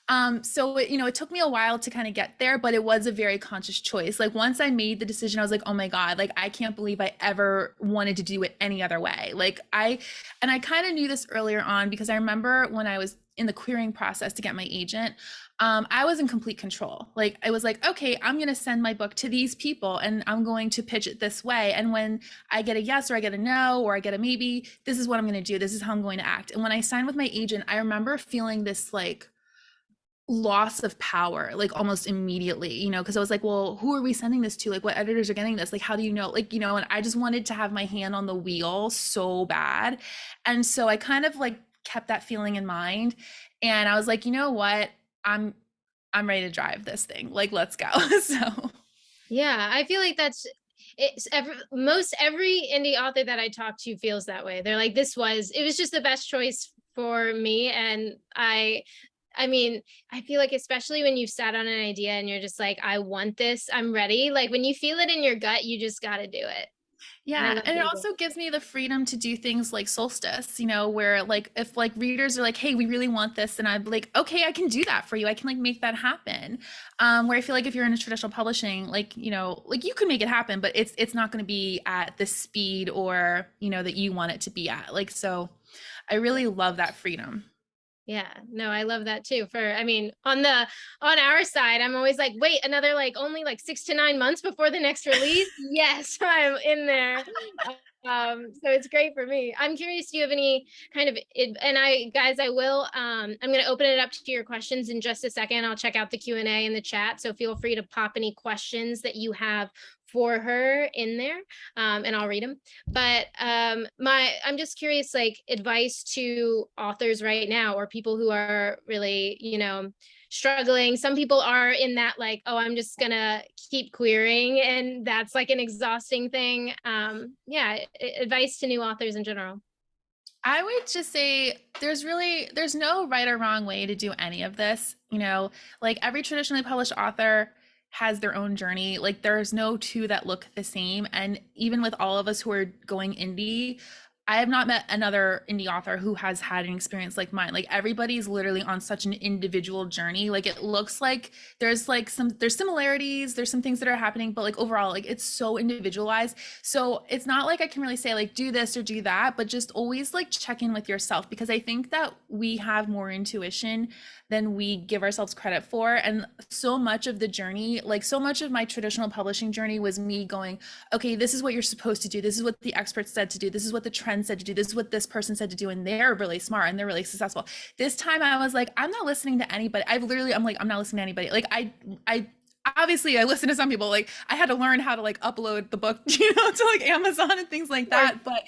Speaker 2: you know, it took me a while to kind of get there, but it was a very conscious choice. Like once I made the decision, I was like, oh my God, like I can't believe I ever wanted to do it any other way. Like I kind of knew this earlier on because I remember when I was in the querying process to get my agent, I was in complete control. Like I was like, okay, I'm going to send my book to these people and I'm going to pitch it this way. And when I get a yes or I get a no or I get a maybe, this is what I'm going to do. This is how I'm going to act. And when I signed with my agent, I remember feeling this like loss of power like almost immediately, you know, because I was like, well, who are we sending this to? Like what editors are getting this? Like how do you know? Like, you know, and I just wanted to have my hand on the wheel so bad. And so I kind of like kept that feeling in mind. And I was like, you know what? I'm ready to drive this thing. Like, let's go. So
Speaker 1: Yeah, I feel like most every indie author that I talk to feels that way. They're like, it was just the best choice for me. And I mean, I feel like especially when you've sat on an idea and you're just like, I want this, I'm ready. Like when you feel it in your gut, you just got to do it. And I
Speaker 2: Yeah,
Speaker 1: love
Speaker 2: and it
Speaker 1: doing it.
Speaker 2: also gives me the freedom to do things like solstice, where like if like readers are like, "Hey, we really want this," and I'm like, "Okay, I can do that for you. I can like make that happen." Where I feel like if you're in a traditional publishing, like, like you can make it happen, but it's not going to be at the speed or, that you want it to be at. Like, so I really love that freedom.
Speaker 1: Yeah, no, I love that too. I mean, on our side, I'm always like, wait, another like only like 6 to 9 months before the next release. Yes, I'm in there. So it's great for me. I'm curious, do you have any kind of and I will I'm gonna open it up to your questions in just a second. I'll check out the Q&A in the chat. So feel free to pop any questions that you have for her in there, and I'll read them. But I'm just curious, like advice to authors right now, or people who are really, struggling. Some people are in that like, oh, I'm just gonna keep querying, and that's like an exhausting thing. Yeah, advice to new authors in general.
Speaker 2: I would just say there's no right or wrong way to do any of this. Like every traditionally published author has their own journey. Like there's no two that look the same. And even with all of us who are going indie, I have not met another indie author who has had an experience like mine. Like everybody's literally on such an individual journey. Like it looks like there's similarities, there's some things that are happening, but like overall, like it's so individualized. So it's not like I can really say like do this or do that, but just always like check in with yourself, because I think that we have more intuition than we give ourselves credit for. And so much of the journey, like so much of my traditional publishing journey was me going, okay, this is what you're supposed to do. This is what the experts said to do. This is what the trend said to do. This is what this person said to do. And they're really smart and they're really successful. This time I was like, I'm not listening to anybody. I'm like, I'm not listening to anybody. Like I obviously I listen to some people. Like I had to learn how to like upload the book, to like Amazon and things like that. But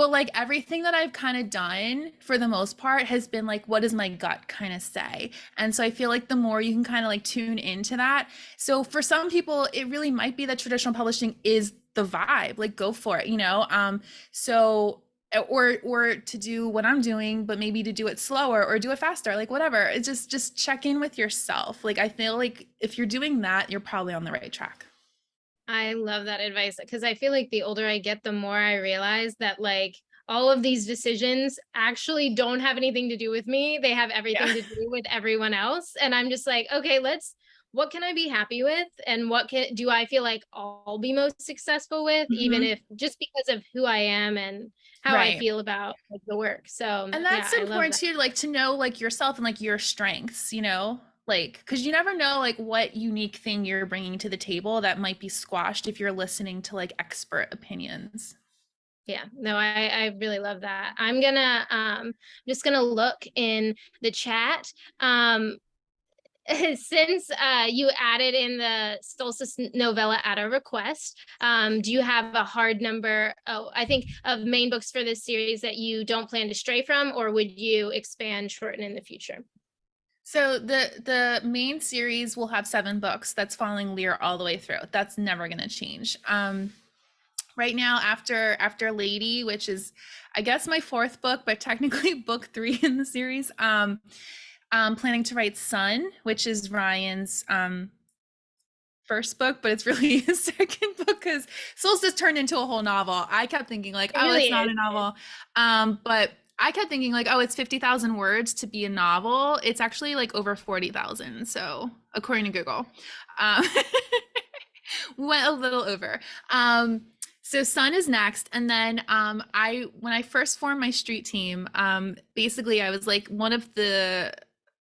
Speaker 2: like everything that I've kind of done for the most part has been like, what does my gut kind of say? And so I feel like the more you can kind of like tune into that. So for some people, it really might be that traditional publishing is the vibe. Like go for it, so or to do what I'm doing, but maybe to do it slower or do it faster, like whatever. It's just check in with yourself. Like I feel like if you're doing that, you're probably on the right track.
Speaker 1: I love that advice, because I feel like the older I get, the more I realize that like all of these decisions actually don't have anything to do with me. They have
Speaker 2: Yeah.
Speaker 1: everything to do with everyone else. And I'm just like, okay, what can I be happy with? And what do I feel like I'll be most successful with, even
Speaker 2: Mhm.
Speaker 1: if just because of who I am and how I
Speaker 2: Right.
Speaker 1: feel about like the work. So
Speaker 2: And
Speaker 1: yeah,
Speaker 2: that's
Speaker 1: I love
Speaker 2: important
Speaker 1: that.
Speaker 2: too, like to know like yourself and like your strengths, like because you never know like what unique thing you're bringing to the table that might be squashed if you're listening to like expert opinions.
Speaker 1: Yeah, no, I really love that. Just gonna look in the chat. Since you added in the solstice novella at a request, do you have a hard number, I think, of main books for this series that you don't plan to stray from, or would you expand, shorten in the future?
Speaker 2: So the main series will have 7 books. That's following Lear all the way through. That's never going to change. Right now, after Lady, which is I guess my 4th book, but technically book 3 in the series. I'm planning to write Sun, which is Ryan's first book, but it's really his second book because Solstice turned into a whole novel. I kept thinking like,
Speaker 1: It
Speaker 2: oh,
Speaker 1: really
Speaker 2: it's not
Speaker 1: is.
Speaker 2: a novel. But I kept thinking like, oh, it's 50,000 words to be a novel. It's actually like over 40,000. So according to Google, um, we went a little over. So Sun is next, and then when I first formed my street team, basically I was like one of the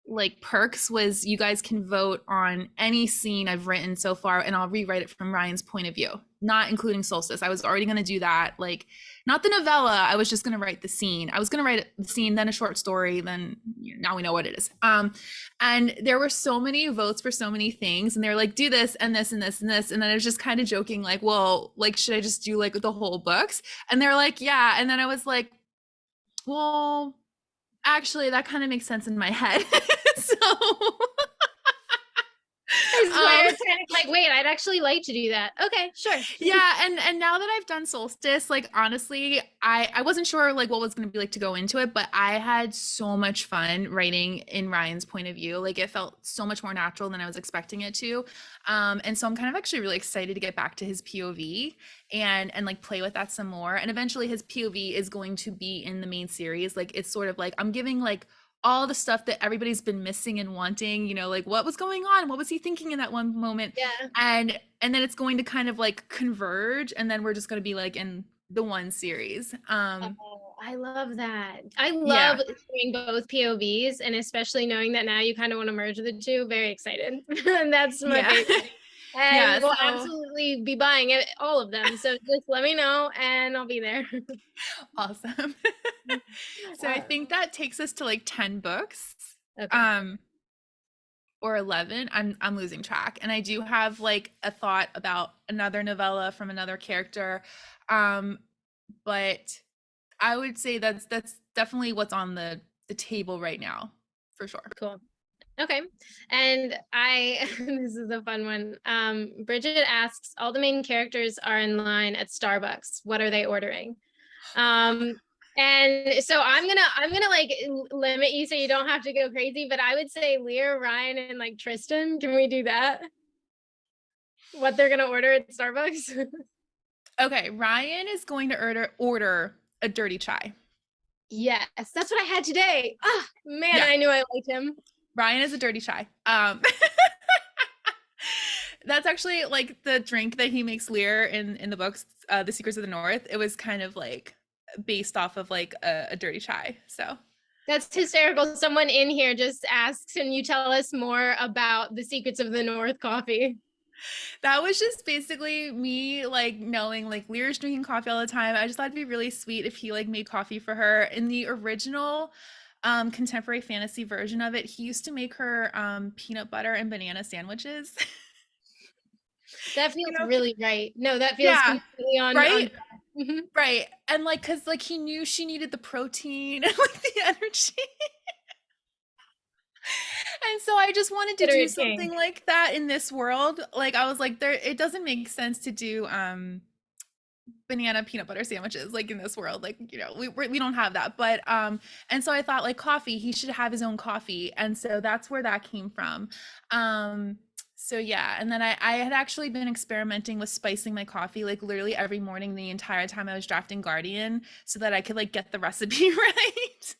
Speaker 2: like perks was you guys can vote on any scene I've written so far, and I'll rewrite it from Ryan's point of view, not including Solstice. I was already going to do that, like not the novella. I was just going to write the scene. I was going to write the scene, then a short story, then now we know what it is. And there were so many votes for so many things, and they were like, do this and this and this and this, and then I was just kind of joking, like, well, like, should I just do like the whole books? And they're like, yeah, and then I was like, well, actually, that kind of makes sense in my head. So
Speaker 1: I swear,
Speaker 2: Um,
Speaker 1: it's kind of like, wait, I'd actually like to do that. Okay, sure.
Speaker 2: yeah, and now that I've done Solstice, like honestly, I wasn't sure like what was going to be like to go into it, but I had so much fun writing in Ryan's point of view. Like it felt so much more natural than I was expecting it to. And so I'm kind of actually really excited to get back to his POV and like play with that some more. And eventually his POV is going to be in the main series. Like it's sort of like I'm giving like all the stuff that everybody's been missing and wanting, you know, like what was going on, what was he thinking in that one moment,
Speaker 1: Yeah.
Speaker 2: and then it's going to kind of like converge, and then we're just going to be like in the one series.
Speaker 1: Oh, I love that. I love
Speaker 2: Yeah.
Speaker 1: seeing both POVs, and especially knowing that now you kind of want to merge the two. Very excited. And that's my
Speaker 2: Yeah.
Speaker 1: favorite.
Speaker 2: Yeah,
Speaker 1: And we'll
Speaker 2: so
Speaker 1: absolutely be buying it, all of them. So just let me know and I'll be there.
Speaker 2: awesome. So I
Speaker 1: Uh,
Speaker 2: think that takes us to like 10 books.
Speaker 1: okay,
Speaker 2: Um or 11. I'm losing track. And I do have like a thought about another novella from another character. Um but I would say that's definitely what's on the table right now, for sure.
Speaker 1: cool. Okay. And I, this is a fun one. Bridget asks, all the main characters are in line at Starbucks. What are they ordering? Um, and so I'm gonna like limit you so you don't have to go crazy, but I would say Lear, Ryan, and like Tristan. Can we do that? What they're gonna order at Starbucks?
Speaker 2: Okay, Ryan is going to order a dirty chai.
Speaker 1: Yes, that's what I had today. Ah, man,
Speaker 2: Yeah,
Speaker 1: I knew I liked him.
Speaker 2: Ryan is a dirty chai. That's actually like the drink that he makes Lear in the books, The Secrets of the North. It was kind of like based off of like a dirty chai. So
Speaker 1: That's hysterical. Someone in here just asks, can you tell us more about the Secrets of the North coffee?
Speaker 2: that was just basically me like knowing like Lear's drinking coffee all the time. I just thought it'd be really sweet if he like made coffee for her. In the original contemporary fantasy version of it, he used to make her peanut butter and banana sandwiches.
Speaker 1: That
Speaker 2: You
Speaker 1: feels
Speaker 2: know?
Speaker 1: really right. No, that feels
Speaker 2: Yeah,
Speaker 1: completely on.
Speaker 2: right?
Speaker 1: Mhm.
Speaker 2: Right. And like cuz like he knew she needed the protein and like the energy. And so I just wanted to do
Speaker 1: Considerate king.
Speaker 2: something like that in this world. Like I was like there it doesn't make sense to do banana peanut butter sandwiches like in this world, like you know we don't have that, but and so I thought like coffee, he should have his own coffee, and so that's where that came from. So yeah, and then I had actually been experimenting with spicing my coffee like literally every morning the entire time I was drafting Guardian so that I could like get the recipe right.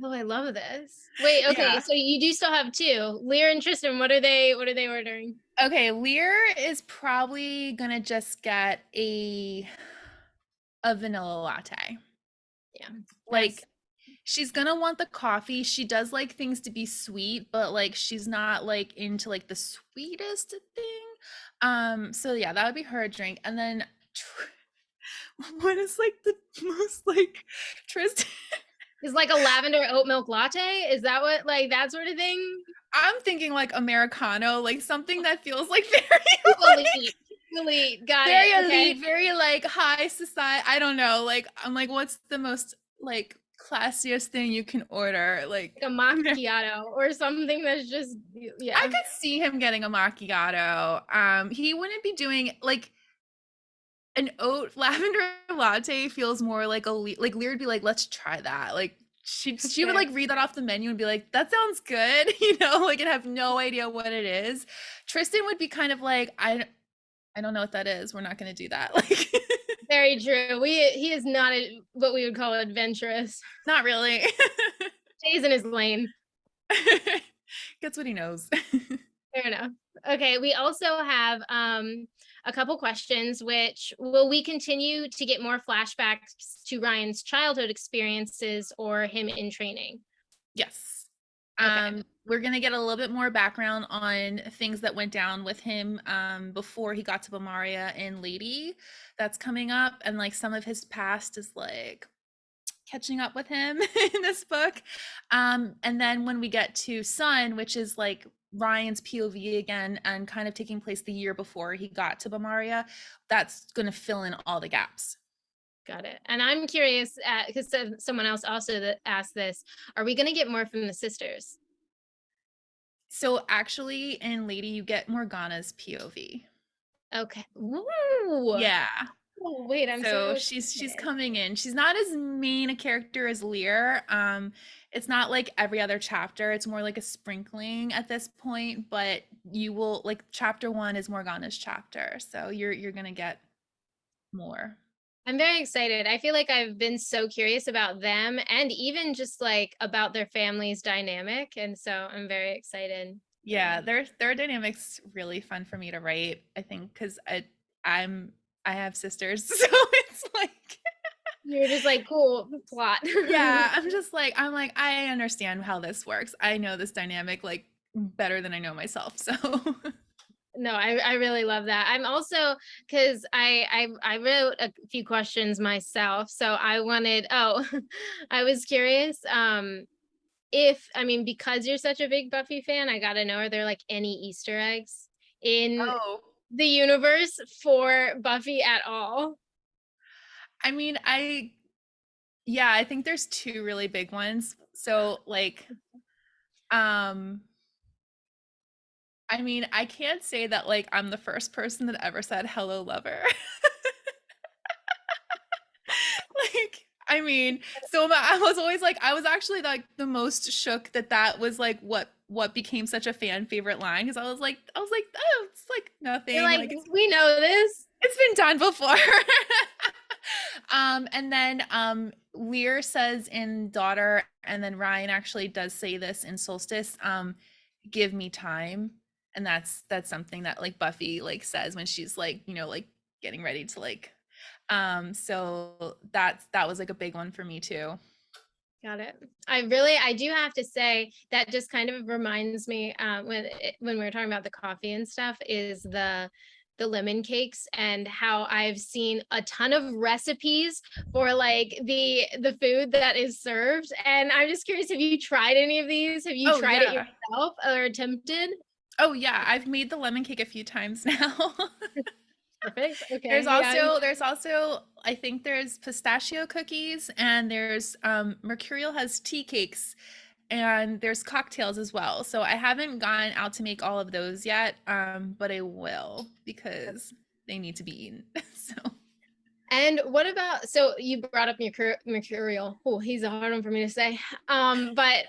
Speaker 1: Oh, I love this. Wait, okay,
Speaker 2: Yeah.
Speaker 1: so you do still have two. Lear and Tristan, what are they ordering?
Speaker 2: Okay, Lear is probably gonna just get a vanilla latte.
Speaker 1: Yeah.
Speaker 2: Like
Speaker 1: That's
Speaker 2: she's gonna want the coffee. She does like things to be sweet, but like she's not like into like the sweetest thing. So yeah, that would be her drink. And then what is like the most like Tristan?
Speaker 1: is like a lavender oat milk latte. Is that what, like, that sort of thing?
Speaker 2: I'm thinking like Americano, like something that feels like very like
Speaker 1: Elite. Elite. Got
Speaker 2: very
Speaker 1: it. Okay.
Speaker 2: elite, very like high society. I don't know. Like I'm like, what's the most like classiest thing you can order? Like
Speaker 1: Like a
Speaker 2: you know,
Speaker 1: macchiato or something that's just,
Speaker 2: I
Speaker 1: yeah.
Speaker 2: could see him getting a macchiato. He wouldn't be doing like an oat lavender latte feels more like like Lear would be like, let's try that. Like she would
Speaker 1: Fair.
Speaker 2: like read that off the menu and be like, that sounds good, you know, like and have no idea what it is. Tristan would be kind of like, I don't know what that is. We're not gonna do that. Like
Speaker 1: Very true. He is not what we would call adventurous.
Speaker 2: not really.
Speaker 1: Stays in his lane.
Speaker 2: Gets what he knows.
Speaker 1: Fair enough. Okay, we also have a couple questions, which will we continue to get more flashbacks to Ryan's childhood experiences or him in training?
Speaker 2: Yes.
Speaker 1: Okay.
Speaker 2: We're gonna get a little bit more background on things that went down with him before he got to Bamaria and Lady. That's coming up, and like some of his past is like catching up with him in this book. And then when we get to Sun, which is like Ryan's POV again and kind of taking place the year before he got to Bamaria, that's gonna fill in all the gaps.
Speaker 1: Got it. And I'm curious, because someone else also that asked this, are we going to get more from the sisters?
Speaker 2: So actually in Lady you get Morgana's POV.
Speaker 1: Okay. Ooh.
Speaker 2: Yeah.
Speaker 1: Oh, wait, I'm so
Speaker 2: So she's
Speaker 1: excited.
Speaker 2: coming in. She's not as main a character as Lear. It's not like every other chapter. It's more like a sprinkling at this point, but you will like chapter 1 is Morgana's chapter. So you're going to get more.
Speaker 1: I'm very excited. I feel like I've been so curious about them and even just like about their family's dynamic. And so I'm very excited.
Speaker 2: Yeah, their dynamics really fun for me to write. I think cuz I'm I have sisters, so it's like
Speaker 1: You're just like, cool plot.
Speaker 2: yeah, I'm like I understand how this works. I know this dynamic like better than I know myself. So
Speaker 1: No, I really love that. I'm also because I wrote a few questions myself, so I wanted. Oh, I was curious. If I mean, because you're such a big Buffy fan, I gotta know, are there like any Easter eggs in
Speaker 2: oh,
Speaker 1: the universe for Buffy at all?
Speaker 2: I mean, yeah, I think there's two really big ones. So like um I mean, I can't say that like I'm the first person that ever said hello lover. Like I mean, so I was always like I was actually like the most shook that that was like what became such a fan favorite line because I was like oh it's like
Speaker 1: You're
Speaker 2: nothing
Speaker 1: like,
Speaker 2: like
Speaker 1: we know this.
Speaker 2: it's been done before. And then Lear says in Daughter, and then Ryan actually does say this in Solstice, give me time. And that's something that like Buffy like says when she's like, you know, like getting ready to like so that was like a big one for me too.
Speaker 1: Got it. I do have to say that just kind of reminds me when we were talking about the coffee and stuff is the lemon cakes and how I've seen a ton of recipes for like the food that is served. And I'm just curious, have you tried any of these? Have you
Speaker 2: Oh
Speaker 1: tried it
Speaker 2: yeah.
Speaker 1: yourself or attempted?
Speaker 2: Oh yeah, I've made the lemon cake a few times now.
Speaker 1: Perfect. Okay. Yeah.
Speaker 2: There's also I think there's pistachio cookies and there's Mercurial has tea cakes and there's cocktails as well. So I haven't gone out to make all of those yet, but I will because they need to be eaten. So
Speaker 1: And what about, so you brought up Mercurial. Oh, he's a hard one for me to say. But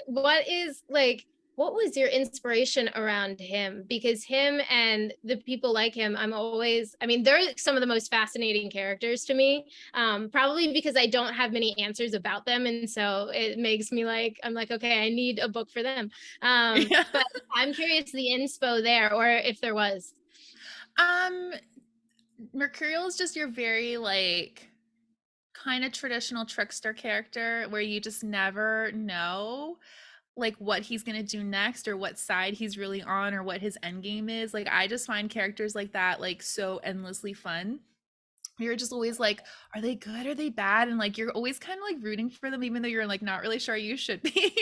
Speaker 1: what was your inspiration around him? Because him and the people like him, I mean, they're some of the most fascinating characters to me. Probably because I don't have many answers about them. And so it makes me like, I'm like, okay, I need a book for them.
Speaker 2: yeah.
Speaker 1: But I'm curious the inspo there, or if there was.
Speaker 2: Um Mercurial is just your very like kind of traditional trickster character where you just never know like what he's gonna do next or what side he's really on or what his end game is. Like I just find characters like that like so endlessly fun. You're just always like, are they good? Are they bad? And like you're always kind of like rooting for them, even though you're like not really sure you should be.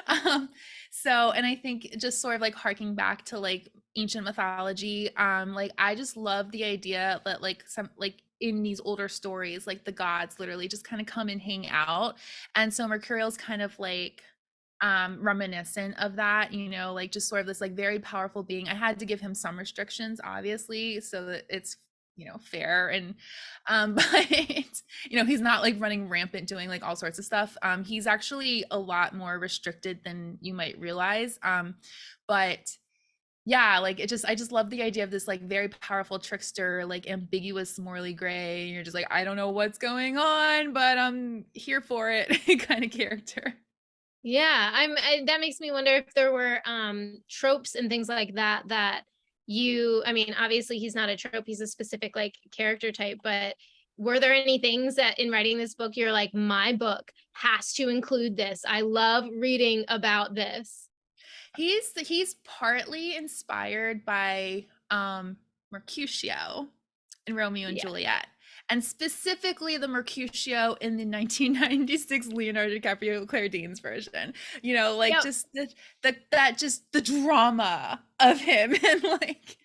Speaker 2: um, so and I think just sort of like harking back to like ancient mythology, like I just love the idea that like some like in these older stories, like the gods literally just kind of come and hang out. And so Mercurial's kind of like reminiscent of that, you know, like just sort of this like very powerful being. I had to give him some restrictions obviously so that it's you know fair and but you know he's not like running rampant doing like all sorts of stuff. He's actually a lot more restricted than you might realize. But yeah, like it just I just love the idea of this like very powerful trickster, like ambiguous morally gray, and you're just like I don't know what's going on but I'm here for it kind of character.
Speaker 1: Yeah, that makes me wonder if there were tropes and things like that that I mean, obviously he's not a trope, he's a specific like character type, but were there any things that in writing this book you're like, my book has to include this. I love reading about this.
Speaker 2: He's partly inspired by Mercutio in Romeo and
Speaker 1: Yeah.
Speaker 2: Juliet, and specifically the Mercutio in the 1996 Leonardo DiCaprio Claire Danes version. You know, like
Speaker 1: Yep.
Speaker 2: just that just the drama of him and like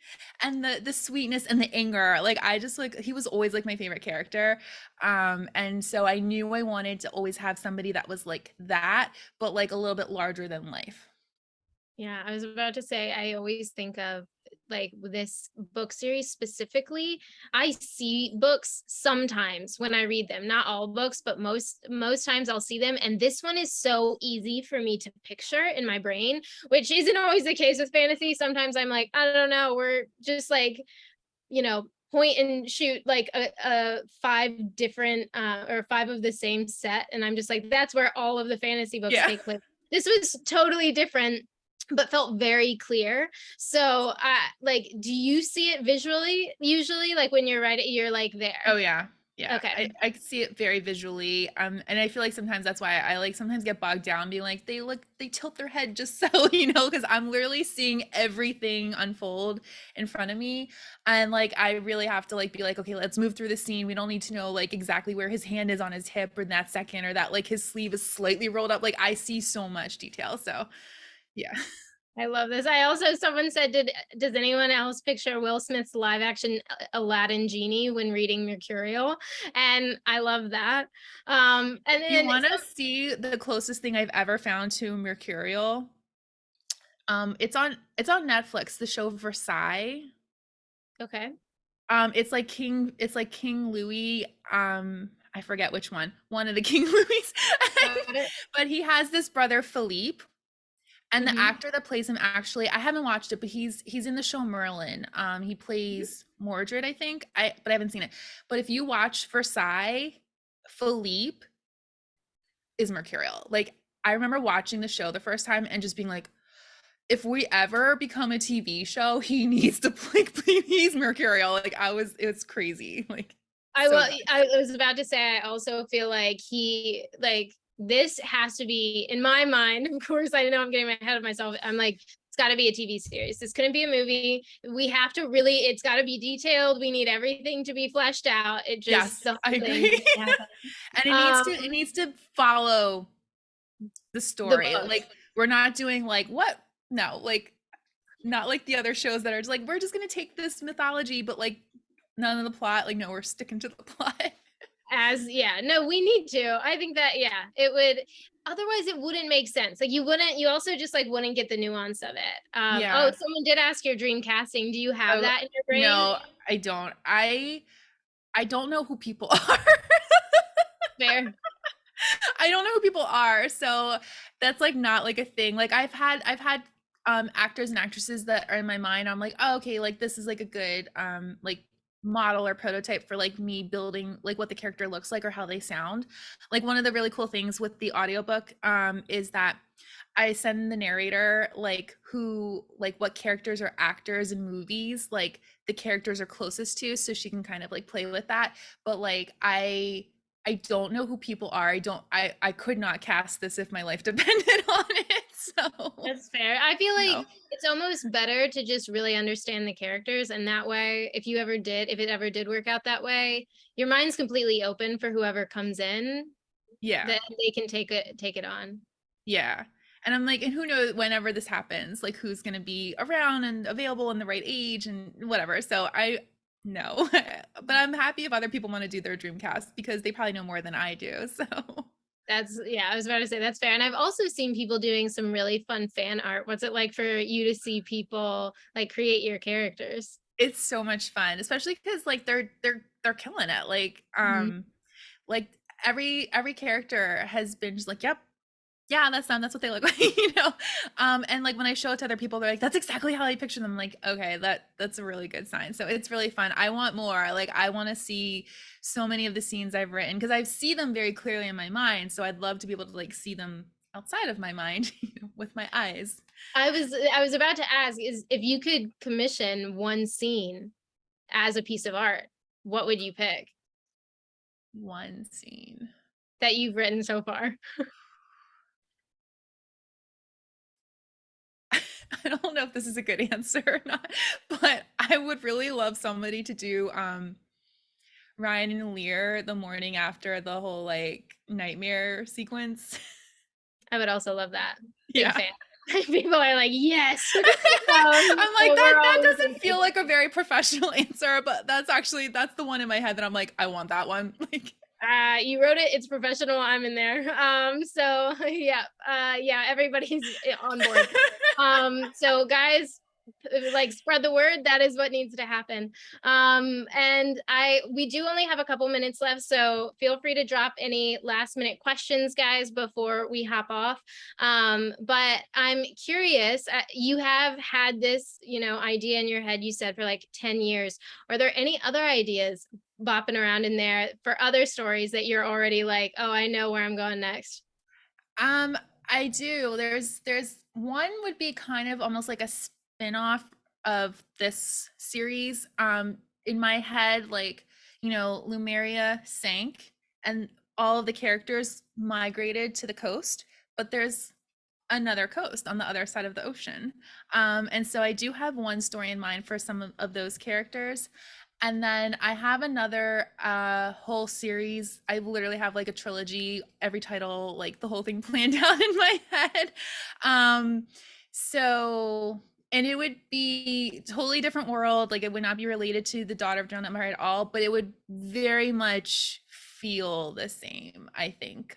Speaker 2: and the sweetness and the anger. Like I just like he was always like my favorite character. And so I knew I wanted to always have somebody that was like that, but like a little bit larger than life.
Speaker 1: Yeah, I was about to say, I always think of like this book series specifically. I see books sometimes when I read them, not all books, but most times I'll see them. And this one is so easy for me to picture in my brain, which isn't always the case with fantasy. Sometimes I'm like, I don't know, we're just like, point and shoot like a five different or five of the same set. And I'm just like, that's where all of the fantasy books
Speaker 2: Yeah.
Speaker 1: take place. This was totally different, but felt very clear. So like, do you see it visually usually? Like when you're writing, you're like there.
Speaker 2: Oh yeah. Yeah.
Speaker 1: Okay.
Speaker 2: I see it very visually. And I feel like sometimes that's why I like sometimes get bogged down being like they tilt their head just so, because I'm literally seeing everything unfold in front of me. And like I really have to like be like, okay, let's move through the scene. We don't need to know like exactly where his hand is on his hip or in that second, or that like his sleeve is slightly rolled up. Like I see so much detail. So yeah.
Speaker 1: I love this. Someone said, does anyone else picture Will Smith's live action Aladdin genie when reading Mercurial? And I love that. And
Speaker 2: If you
Speaker 1: then,
Speaker 2: want to see the closest thing I've ever found to Mercurial, it's on Netflix, the show Versailles.
Speaker 1: okay.
Speaker 2: It's like King Louis. I forget which one of the King Louis.
Speaker 1: Got it.
Speaker 2: But he has this brother Philippe, and the
Speaker 1: Mhm.
Speaker 2: actor that plays him, actually I haven't watched it, but he's in the show Merlin. He plays Mordred, I think. But I haven't seen it. But if you watch Versailles, Philippe is Mercurial. Like I remember watching the show the first time and just being like, if we ever become a TV show, he needs to play. He's Mercurial. Like it's crazy. Like so good.
Speaker 1: I was about to say, I also feel like this has to be, in my mind, of course, I know I'm getting ahead of myself. I'm like, it's got to be a TV series. This couldn't be a movie. We have to really, it's got to be detailed. We need everything to be fleshed out. It just,
Speaker 2: Yes,
Speaker 1: the
Speaker 2: I
Speaker 1: whole thing
Speaker 2: agree.
Speaker 1: needs to happen.
Speaker 2: And it needs to follow the
Speaker 1: The
Speaker 2: story.
Speaker 1: book.
Speaker 2: Like we're not doing like what? No, like not like the other shows that are just like we're just gonna take this mythology, but like none of the plot. Like no, we're sticking to the plot.
Speaker 1: No, we need to. I think that, yeah, it would, otherwise it wouldn't make sense. Like you also just like wouldn't get the nuance of it. Oh,
Speaker 2: Yeah.
Speaker 1: someone did ask your dream casting. Do you have
Speaker 2: Oh
Speaker 1: that in your brain?
Speaker 2: no, I don't. I don't know who people are.
Speaker 1: Fair.
Speaker 2: I don't know who people are. So that's like not like a thing. Like I've had actors and actresses that are in my mind. I'm like, oh, okay, like this is like a good like model or prototype for like me building like what the character looks like or how they sound. Like one of the really cool things with the audiobook is that I send the narrator like who like what characters or actors in movies like the characters are closest to, so she can kind of like play with that. But like I don't know who people are. I could not cast this if my life depended on it. So
Speaker 1: That's fair. I feel like
Speaker 2: no.
Speaker 1: it's almost better to just really understand the characters, and that way, if it ever did work out that way, your mind's completely open for whoever comes in,
Speaker 2: Yeah.
Speaker 1: that they can take it on.
Speaker 2: Yeah. And I'm like, and who knows whenever this happens, like who's gonna be around and available in the right age and whatever. So I no. But I'm happy if other people want to do their Dreamcast because they probably know more than I do. So
Speaker 1: That's, yeah, I was about to say that's fair. And I've also seen people doing some really fun fan art. What's it like for you to see people like create your characters?
Speaker 2: it's so much fun, especially because like they're killing it.
Speaker 1: Mhm.
Speaker 2: Like every character has been just like, yep, yeah, that's them. That's what they look like, And like when I show it to other people, they're like, that's exactly how I picture them. I'm like, okay, that's a really good sign. So it's really fun. I want more. Like I want to see so many of the scenes I've written because I see them very clearly in my mind. So I'd love to be able to like see them outside of my mind, with my eyes.
Speaker 1: I was about to ask, is if you could commission one scene as a piece of art, what would you pick
Speaker 2: One scene.
Speaker 1: that you've written so far?
Speaker 2: I don't know if this is a good answer or not, but I would really love somebody to do Ryan and Lear the morning after the whole like nightmare sequence.
Speaker 1: I would also love that. Big
Speaker 2: Yeah.
Speaker 1: fan. People are like, yes.
Speaker 2: I'm like
Speaker 1: So we're
Speaker 2: that
Speaker 1: all in the same
Speaker 2: doesn't feel
Speaker 1: page.
Speaker 2: like a very professional answer, but that's the one in my head that I'm like, I want that one. Like
Speaker 1: You wrote it, it's professional, I'm in there. So yeah, yeah, everybody's on board. So guys, like spread the word. That is what needs to happen. And we do only have a couple minutes left, so feel free to drop any last minute questions, guys, before we hop off. But I'm curious, you have had this, idea in your head, you said, for like 10 years. Are there any other ideas bopping around in there for other stories that you're already like, oh, I know where I'm going next?
Speaker 2: Um, I do. There's one would be kind of almost like a spin-off of this series. In my head, like, Lumeria sank and all of the characters migrated to the coast, but there's another coast on the other side of the ocean. And so I do have one story in mind for some of those characters. And then I have another whole series. I literally have like a trilogy, every title, like the whole thing planned out in my head. Um, so, and it would be totally different world. Like it would not be related to the daughter of John Empire at all, but it would very much feel the same, I think.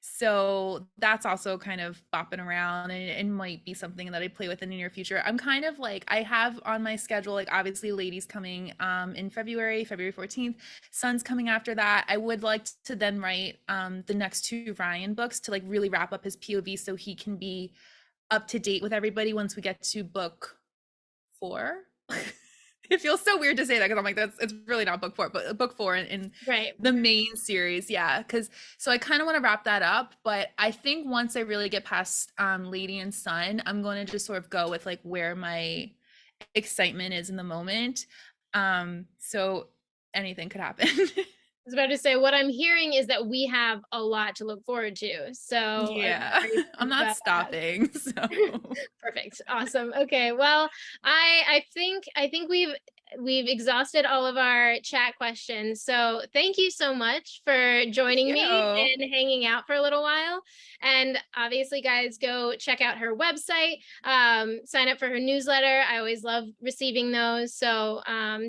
Speaker 2: So that's also kind of bopping around, and it might be something that I play with in the near future. I'm kind of like, I have on my schedule, like obviously Ladies coming in February 14th, Sun's coming after that. I would like to then write the next two Ryan books to like really wrap up his POV so he can be up to date with everybody once we get to book 4. It feels so weird to say that because I'm like, it's really not book 4, but book 4 in
Speaker 1: Right.
Speaker 2: the main series. Yeah. So I kind of want to wrap that up, but I think once I really get past Lady and Son, I'm going to just sort of go with like where my excitement is in the moment. So anything could happen.
Speaker 1: I was about to say, what I'm hearing is that we have a lot to look forward to. So I'm
Speaker 2: Yeah.
Speaker 1: very
Speaker 2: I'm
Speaker 1: pumped
Speaker 2: not
Speaker 1: about that.
Speaker 2: stopping. So
Speaker 1: Perfect. Awesome. Okay. Well, I think we've exhausted all of our chat questions. So thank you so much for joining me
Speaker 2: you.
Speaker 1: and hanging out for a little while. And obviously, guys, go check out her website, sign up for her newsletter. I always love receiving those. So